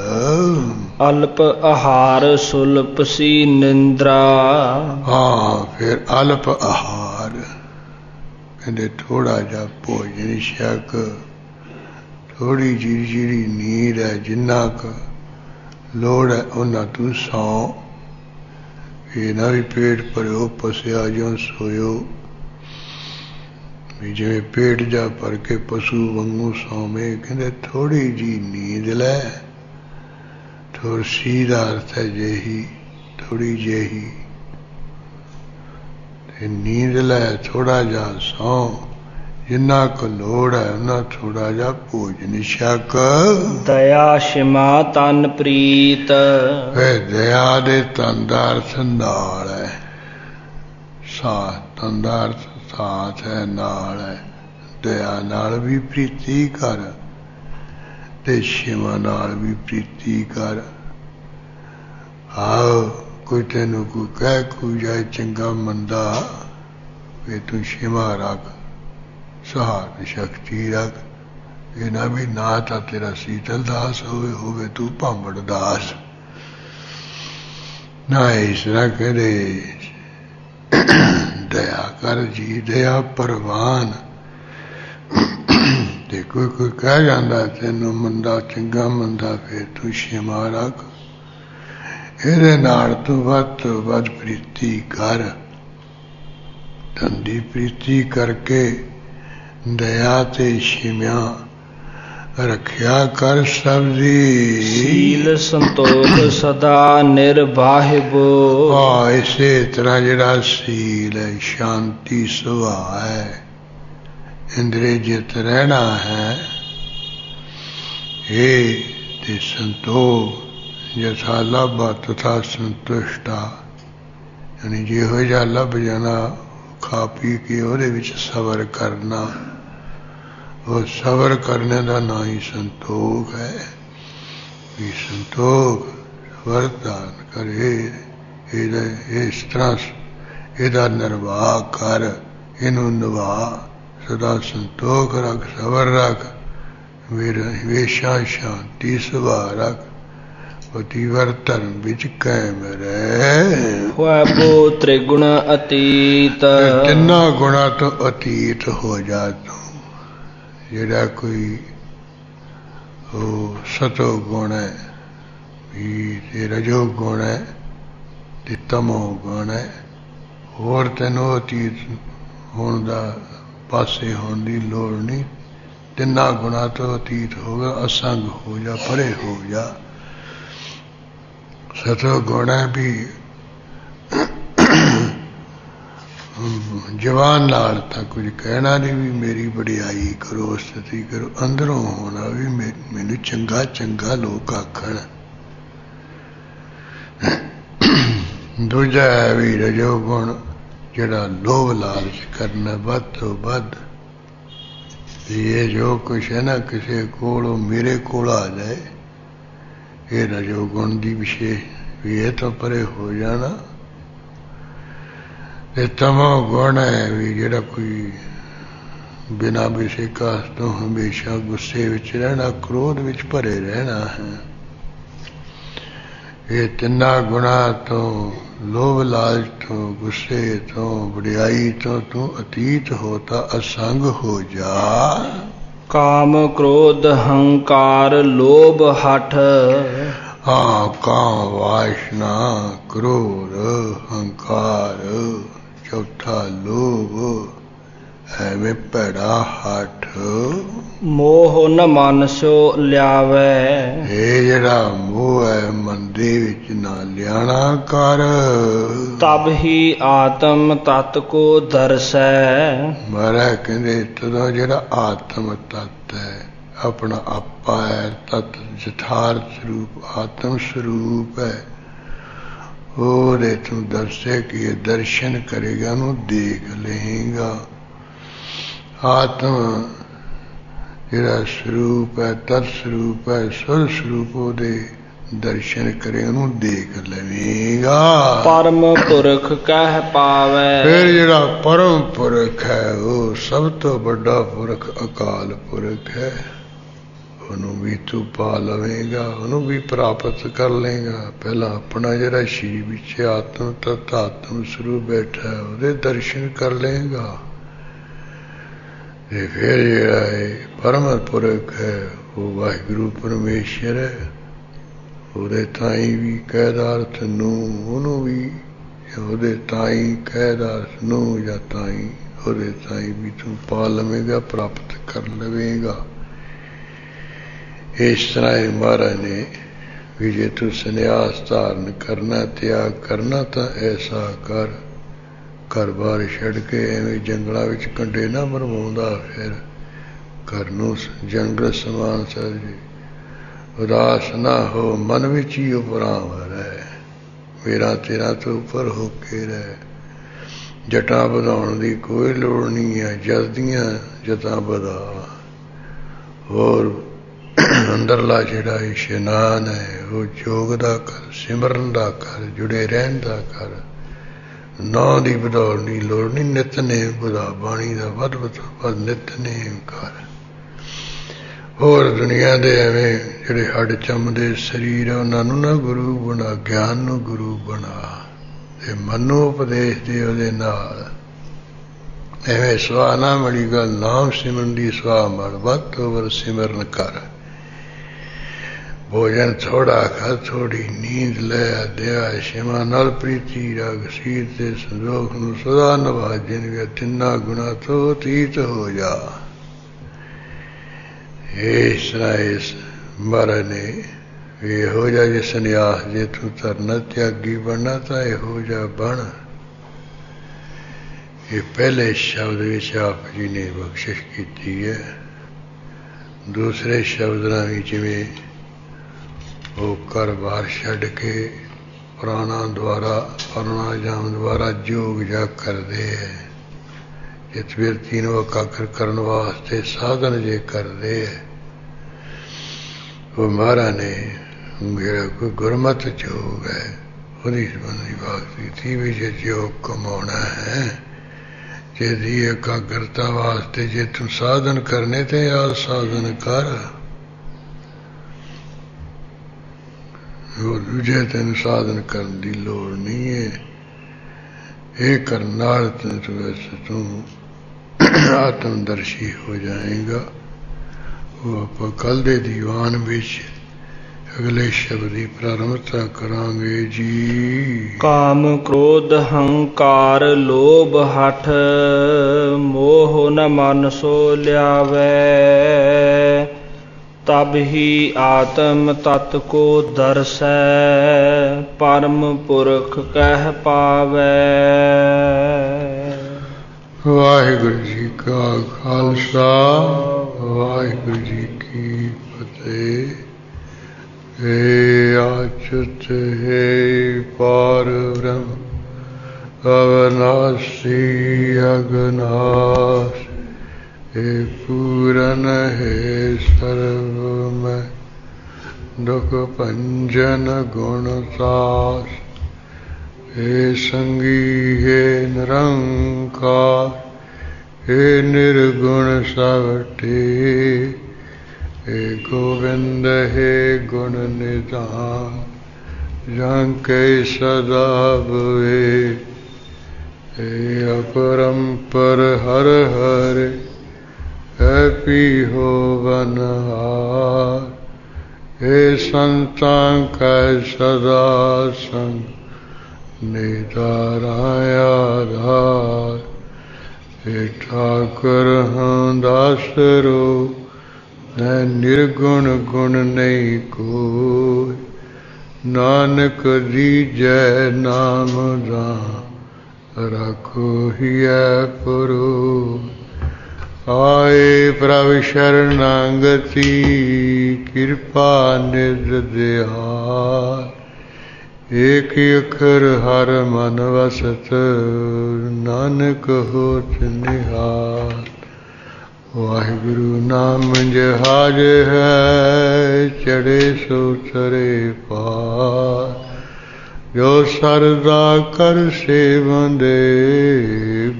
ਅਲਪ ਆਹਾਰ ਸੁਲਪ ਸੀ ਨਿੰਦਰਾ। ਹਾਂ, ਫਿਰ ਅਲਪ ਆਹਾਰ ਕਹਿੰਦੇ ਥੋੜਾ ਜਿਹਾ ਭੋਜਨ ਛਕ, ਥੋੜੀ ਜਿਹੀ ਜਿਹੜੀ ਨੀਂਦ ਹੈ, ਜਿੰਨਾ ਕੁ ਲੋੜ ਹੈ ਉਹਨਾਂ ਤੂੰ ਸੌਂ। ਇਹ ਨਾ ਵੀ ਪੇਟ ਭਰਿਓ ਪਸਿਆ ਜਿਉਂ ਸੋਇਓ, ਵੀ ਜਿਵੇਂ ਪੇਟ ਜਾ ਭਰ ਕੇ ਪਸ਼ੂ ਵਾਂਗੂ ਸੌਵੇਂ। ਕਹਿੰਦੇ ਥੋੜੀ ਜਿਹੀ ਨੀਂਦ ਲੈ। ਥੋੜੀ ਸੀਧਾ ਅਰਥ ਹੈ ਜਿਹੀ, ਥੋੜੀ ਜਿਹੀ ਤੇ ਨੀਂਦ ਲੈ, ਥੋੜਾ ਜਿਹਾ ਸੌਂ। ਜਿੰਨਾ ਕੁ ਲੋੜ ਹੈ ਉਹਨਾਂ ਥੋੜਾ ਜਿਹਾ ਭੋਜਨ ਛਕ। ਦਇਆ ਸ਼ਿਮਾ ਤਨ ਪ੍ਰੀਤ, ਦਇਆ ਦੇ ਤਨ ਦਾ ਅਰਥ ਨਾਲ ਹੈ। ਸਾਥ, ਤਨ ਦਾ ਅਰਥ ਸਾਥ ਹੈ, ਨਾਲ ਹੈ। ਦਇਆ ਨਾਲ ਵੀ ਪ੍ਰੀਤੀ ਕਰ ਤੇ ਸ਼ਿਮਾ ਨਾਲ ਵੀ ਪ੍ਰੀਤੀ ਕਰ। ਆਓ ਕੋਈ ਤੈਨੂੰ ਕੋਈ ਕਹਿ ਕੂ ਜਾਏ ਚੰਗਾ ਮੰਦਾ, ਵੀ ਤੂੰ ਸ਼ਿਮਾ ਰੱਖ, ਸਹਾਰ ਸ਼ਕਤੀ ਰੱਖ। ਇਹ ਨਾ ਵੀ ਨਾ ਤਾਂ ਤੇਰਾ ਸੀਤਲ ਦਾਸ ਹੋਵੇ ਤੂੰ ਭਾਂਬੜ ਦਾਸ। ਨਾ ਇਸ ਤਰ੍ਹਾਂ ਕਰੇ। ਦਇਆ ਕਰ ਜੀ, ਦਇਆ ਪ੍ਰਵਾਨ। ਤੇ ਕੋਈ ਕਹਿ ਜਾਂਦਾ ਤੈਨੂੰ ਮੰਦਾ, ਚੰਗਾ ਮੰਦਾ, ਫਿਰ ਤੂੰ ਸ਼ਿਮਾ ਰੱਖ। ਇਹਦੇ ਨਾਲ ਤੂੰ ਵੱਧ ਤੋਂ ਵੱਧ ਪ੍ਰੀਤੀ ਕਰ। ਧਨ ਦੀ ਪ੍ਰੀਤੀ ਕਰਕੇ ਦਇਆ ਤੇ ਸ਼ਿਮਾ रखिया कर सब दी। ਸੀਲ ਸੰਤੋਖ ਸਦਾ ਨਿਰਵਾਹਿਬੋ। इसे तरह जड़ा सील है, शांति सुभाव है, इंद्रिय जित रहना है, ये ते संतोख जथा लभ तथा संतुष्टा, यानी जिहो जिहा लभ जाना खा पी के ਉਹਦੇ ਵਿੱਚ सबर करना, वो सबर करने का ना ही संतोख है। भी संतोख वरदान करे, इस तरह ਇਹਦਾ ਨਿਰਵਾਹ कर, ਇਹਨੂੰ ਨਿਭਾ, सदा संतोख रख, सबर रख, हमेशा शांति सुभाव रख, पतिवर धर्म विच कायम रहे। ਹੋਇਬੋ ਤ੍ਰਿਗੁਣ ਅਤੀਤ। तिन्ना गुणा तो अतीत हो जा तू। जेड़ा कोई सतो गुण है, भी रजो गुण है, ते तमो गुण है, होर तेनों अतीत होने दा पासे होने दी लोड़ नहीं। तिन्ना गुणा तो अतीत होगा, असंग हो जा, परे हो जा। सतो गुण है भी जवान नाल तां कुछ कहना नहीं, भी मेरी वडियाई करो, स्तुति करो, अंदरों होना भी मैनू चंगा चंगा लोग आखण। दूजा है भी रजोगुण, जिहड़ा लोभ लालच करना वध तो वध, ये जो कुछ है ना किसी कोलों मेरे कोल आ जाए, ये रजोगुण की विशेष भी ये तो परे हो जाना। ये तमो गुण है भी जिहड़ा कोई बिना किसी कास तो हमेशा गुस्से विच रहना, क्रोध विच भरे रहना है। ये तिन्ना गुणा तो, लोभ लालच तो, गुस्से तो, वडियाई तो तू अतीत होता असंग हो जा। ਕਾਮ ਕ੍ਰੋਧ ਹੰਕਾਰ ਲੋਭ ਹਠ। हाँ, काम वासना क्रोध हंकार, चौथा लोभ, ਐਵੇਂ ਭੈੜਾ ਹੱਠ। ਮੋਹ ਨ ਮਾਨਸੋ ਲਿਆਵੈ। ਇਹ ਜਿਹੜਾ ਮੋਹ ਹੈ ਮਨ ਦੇ ਵਿੱਚ ਨਾ ਲਿਆਣਾ ਕਰ। ਤਬ ਹੀ ਆਤਮ ਤਤ ਕੋ ਦਰਸੈ। ਮਹਾਰਾਜ ਕਹਿੰਦੇ ਤਦੋਂ ਜਿਹੜਾ ਆਤਮ ਤਤ ਹੈ, ਆਪਣਾ ਆਪਾ ਹੈ, ਤਤ ਯਥਾਰਥ ਸਰੂਪ ਆਤਮ ਸਰੂਪ ਹੈ, ਉਹਦੇ ਤੂੰ ਦਰਸੇ ਕਿ ਦਰਸ਼ਨ ਕਰੇਗਾ, ਉਹਨੂੰ ਦੇਖ ਲਏਗਾ। ਆਤਮ ਜਿਹੜਾ ਸਰੂਪ ਹੈ, ਤਤ ਸਰੂਪ ਹੈ, ਸੁਰ ਸਰੂਪ, ਉਹਦੇ ਦਰਸ਼ਨ ਕਰੇ, ਉਹਨੂੰ ਦੇਖ ਲਵੇਗਾ। ਪਰਮ ਪੁਰਖ ਕਹਿ ਪਾਵੈ। ਫਿਰ ਜਿਹੜਾ ਪਰਮ ਪੁਰਖ ਹੈ ਉਹ ਸਭ ਤੋਂ ਵੱਡਾ ਪੁਰਖ ਅਕਾਲ ਪੁਰਖ ਹੈ, ਉਹਨੂੰ ਵੀ ਤੂੰ ਪਾ ਲਵੇਂਗਾ, ਉਹਨੂੰ ਵੀ ਪ੍ਰਾਪਤ ਕਰ ਲਏਗਾ। ਪਹਿਲਾਂ ਆਪਣਾ ਜਿਹੜਾ ਸ਼ਰੀਰ ਵਿੱਚ ਆਤਮ ਤਤ ਆਤਮ ਸਰੂਪ ਬੈਠਾ ਉਹਦੇ ਦਰਸ਼ਨ ਕਰ ਲਏਗਾ, ਤੇ ਫਿਰ ਜਿਹੜਾ ਇਹ ਪਰਮ ਪੁਰਖ ਹੈ ਉਹ ਵਾਹਿਗੁਰੂ ਪਰਮੇਸ਼ਰ ਹੈ, ਉਹਦੇ ਤਾਈਂ ਵੀ ਕਹਿਦਾਰਥ ਨੂੰ, ਉਹਨੂੰ ਵੀ ਉਹਦੇ ਤਾਈਂ ਕਹਿਦਾਰਥ ਨੂੰ ਜਾਂ ਤਾਈਂ ਉਹਦੇ ਤਾਈਂ ਵੀ ਤੂੰ ਪਾ ਲਵੇਂਗਾ, ਪ੍ਰਾਪਤ ਕਰ ਲਵੇਂਗਾ। ਇਸ ਤਰ੍ਹਾਂ ਹੀ ਮਹਾਰਾਜ ਨੇ ਵੀ ਜੇ ਤੂੰ ਸੰਨਿਆਸ ਧਾਰਨ ਕਰਨਾ, ਤਿਆਗ ਕਰਨਾ ਤਾਂ ਐਸਾ ਕਰ, ਘਰ ਬਾਰ ਛੱਡ ਕੇ ਐਵੇਂ ਜੰਗਲਾਂ ਵਿੱਚ ਕੰਡੇ ਨਾ ਮਰਵਾਉਂਦਾ, ਫਿਰ ਘਰ ਨੂੰ ਜੰਗਲ ਸਮਾਨ ਸਮਝੇ, ਉਦਾਸ ਨਾ ਹੋ, ਮਨ ਵਿੱਚ ਹੀ ਉਪਰਾਮ ਰਹਿ, ਮੇਰਾ ਤੇਰਾ ਤੋਂ ਉੱਪਰ ਹੋ ਕੇ ਰਹਿ। ਜਟਾਂ ਵਧਾਉਣ ਦੀ ਕੋਈ ਲੋੜ ਨਹੀਂ ਹੈ, ਜਸਦੀਆਂ ਜਟਾਂ ਵਧਾ। ਹੋਰ ਅੰਦਰਲਾ ਜਿਹੜਾ ਇਸ਼ਨਾਨ ਹੈ ਉਹ ਯੋਗ ਦਾ ਕਰ, ਸਿਮਰਨ ਦਾ ਕਰ, ਜੁੜੇ ਰਹਿਣ ਦਾ ਕਰ। ਨਾਂ ਦੀ ਵਧਾਉਣ ਦੀ ਲੋੜ ਨਹੀਂ, ਨਿਤਨੇਮ ਵਧਾ, ਬਾਣੀ ਦਾ ਵੱਧ ਵੱਧ ਨਿਤਨੇਮ ਕਰ। ਹੋਰ ਦੁਨੀਆ ਦੇ ਐਵੇਂ ਜਿਹੜੇ ਹੱਡ ਚੰਮਦੇ ਸਰੀਰ ਆ ਉਹਨਾਂ ਨੂੰ ਨਾ ਗੁਰੂ ਬਣਾ, ਗਿਆਨ ਨੂੰ ਗੁਰੂ ਬਣਾ, ਤੇ ਮਨ ਨੂੰ ਉਪਦੇਸ਼ ਦੇ ਉਹਦੇ ਨਾਲ। ਐਵੇਂ ਸਵਾਹ ਨਾ ਮੜੀ ਗੱਲ, ਨਾਮ ਸਿਮਰਨ ਦੀ ਸਵਾਹ ਮੜ, ਵੱਧ ਤੋਂ ਵੱਧ ਸਿਮਰਨ ਕਰ। ਭੋਜਨ ਥੋੜਾ ਖਾ, ਥੋੜੀ ਨੀਂਦ ਲੈ, ਦਿਆ ਸ਼ਿਮਾ ਨਾਲ ਪ੍ਰੀਤੀ ਰਗ, ਸੀਰ ਤੇ ਸੰਜੋਗ ਨੂੰ ਸਦਾ ਨਿਭਾ, ਜਿਨ ਤਿੰਨਾ ਗੁਣਾ ਤੋਂ ਅਤੀਤ ਹੋ ਜਾ। ਇਸ ਤਰ੍ਹਾਂ ਇਸ ਮਹਾਰਾਜ ਨੇ ਇਹੋ ਜਿਹਾ ਜੇ ਸੰਨਿਆਸ ਜੇ ਤੂੰ ਧਰਨਾ ਤਿਆਗੀ ਬਣਨਾ ਤਾਂ ਇਹੋ ਜਿਹਾ ਬਣ। ਇਹ ਪਹਿਲੇ ਸ਼ਬਦ ਵਿੱਚ ਆਪ ਜੀ ਨੇ ਬਖਸ਼ਿਸ਼ ਕੀਤੀ ਹੈ। ਦੂਸਰੇ ਸ਼ਬਦਾਂ ਵਿੱਚ ਜਿਵੇਂ ਉਹ ਘਰ-ਬਾਰ ਛੱਡ ਕੇ ਪ੍ਰਾਣਾਯਾਮ ਦੁਆਰਾ ਯੋਗ ਜਾਗ ਕਰਦੇ ਹੈ। ਇਸ ਬਿਰਤੀ ਨੂੰ ਇਕਾਗਰ ਕਰਨ ਵਾਸਤੇ ਸਾਧਨ ਜੇ ਕਰਦੇ ਹੈ, ਉਹ ਮਹਾਰਾਜ ਨੇ ਜਿਹੜਾ ਕੋਈ ਗੁਰਮਤਿ ਯੋਗ ਹੈ ਉਹਦੀ ਸੰਬੰਧੀ ਬਾਤ ਕੀਤੀ ਵੀ ਜੇ ਯੋਗ ਕਮਾਉਣਾ ਹੈ, ਜਿਹਦੀ ਇਕਾਗਰਤਾ ਵਾਸਤੇ ਜੇ ਤੂੰ ਸਾਧਨ ਕਰਨੇ ਤੇ ਆ ਸਾਧਨ ਕਰ। ਉਹ ਦੂਜੇ ਤੈਨੂੰ ਸਾਧਨ ਕਰਨ ਦੀ ਲੋੜ ਨਹੀਂ ਹੈ। ਇਹ ਕਰਨ ਨਾਲ ਤੂੰ ਆਤਮਦਰਸ਼ੀ ਹੋ ਜਾਏਗਾ। ਉਹ ਆਪਾਂ ਕੱਲ੍ਹ ਦੇ ਦੀਵਾਨ ਵਿੱਚ ਅਗਲੇ ਸ਼ਬਦ ਦੀ ਪ੍ਰਾਰੰਭਤਾ ਕਰਾਂਗੇ ਜੀ। ਕਾਮ ਕ੍ਰੋਧ ਹੰਕਾਰ ਲੋਭ ਹਠ ਮੋਹ ਨ ਮਨ ਸੋ ਲਿਆਵੈ ਤਬ ਹੀ ਆਤਮ ਤਤ ਕੋ ਦਰਸੈ ਪਰਮ ਪੁਰਖ ਕਹਿ ਪਾਵੈ। ਵਾਹਿਗੁਰੂ ਜੀ ਕਾ ਖਾਲਸਾ ਵਾਹਿਗੁਰੂ ਜੀ ਕੀ ਫਤਿਹ। ਹੇ ਆਚੁਤ ਹੈ ਪਾਰ ਬ੍ਰਹਮ ਅਵਨਾਸੀ ਅਗਨਾਸ ਹੇ ਪੂਰਨ ਹੈ ਸਰਵਮੈ ਦੁਖ ਭੰਜਨ ਗੁਣ ਸਾਸ ਹੇ ਸੰਗੀ ਹੈ ਨਿਰੰਕਾਰ ਹੇ ਨਿਰਗੁਣ ਸਵਟੇ हे गोविंद हे गुण निधान जं के सदा भवे हे अपरंपर हर हरे है पी हो बनहार हे संतां कै सदा संग निधाराया धार हे ठाकुर हाँ दासरो निर्गुण गुण नहीं कोई नानक दीजै नाम दान रखो हिय पुरो आए प्रभ शरणागति कृपा निज दयाल एक अखर हर मन वसत नानक होत निहाल। वाहिगुरु नाम जहाज है चढ़े सो चरे पार जो सरदा कर सेवंदे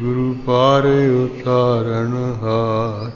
गुरु पार उतारण हार।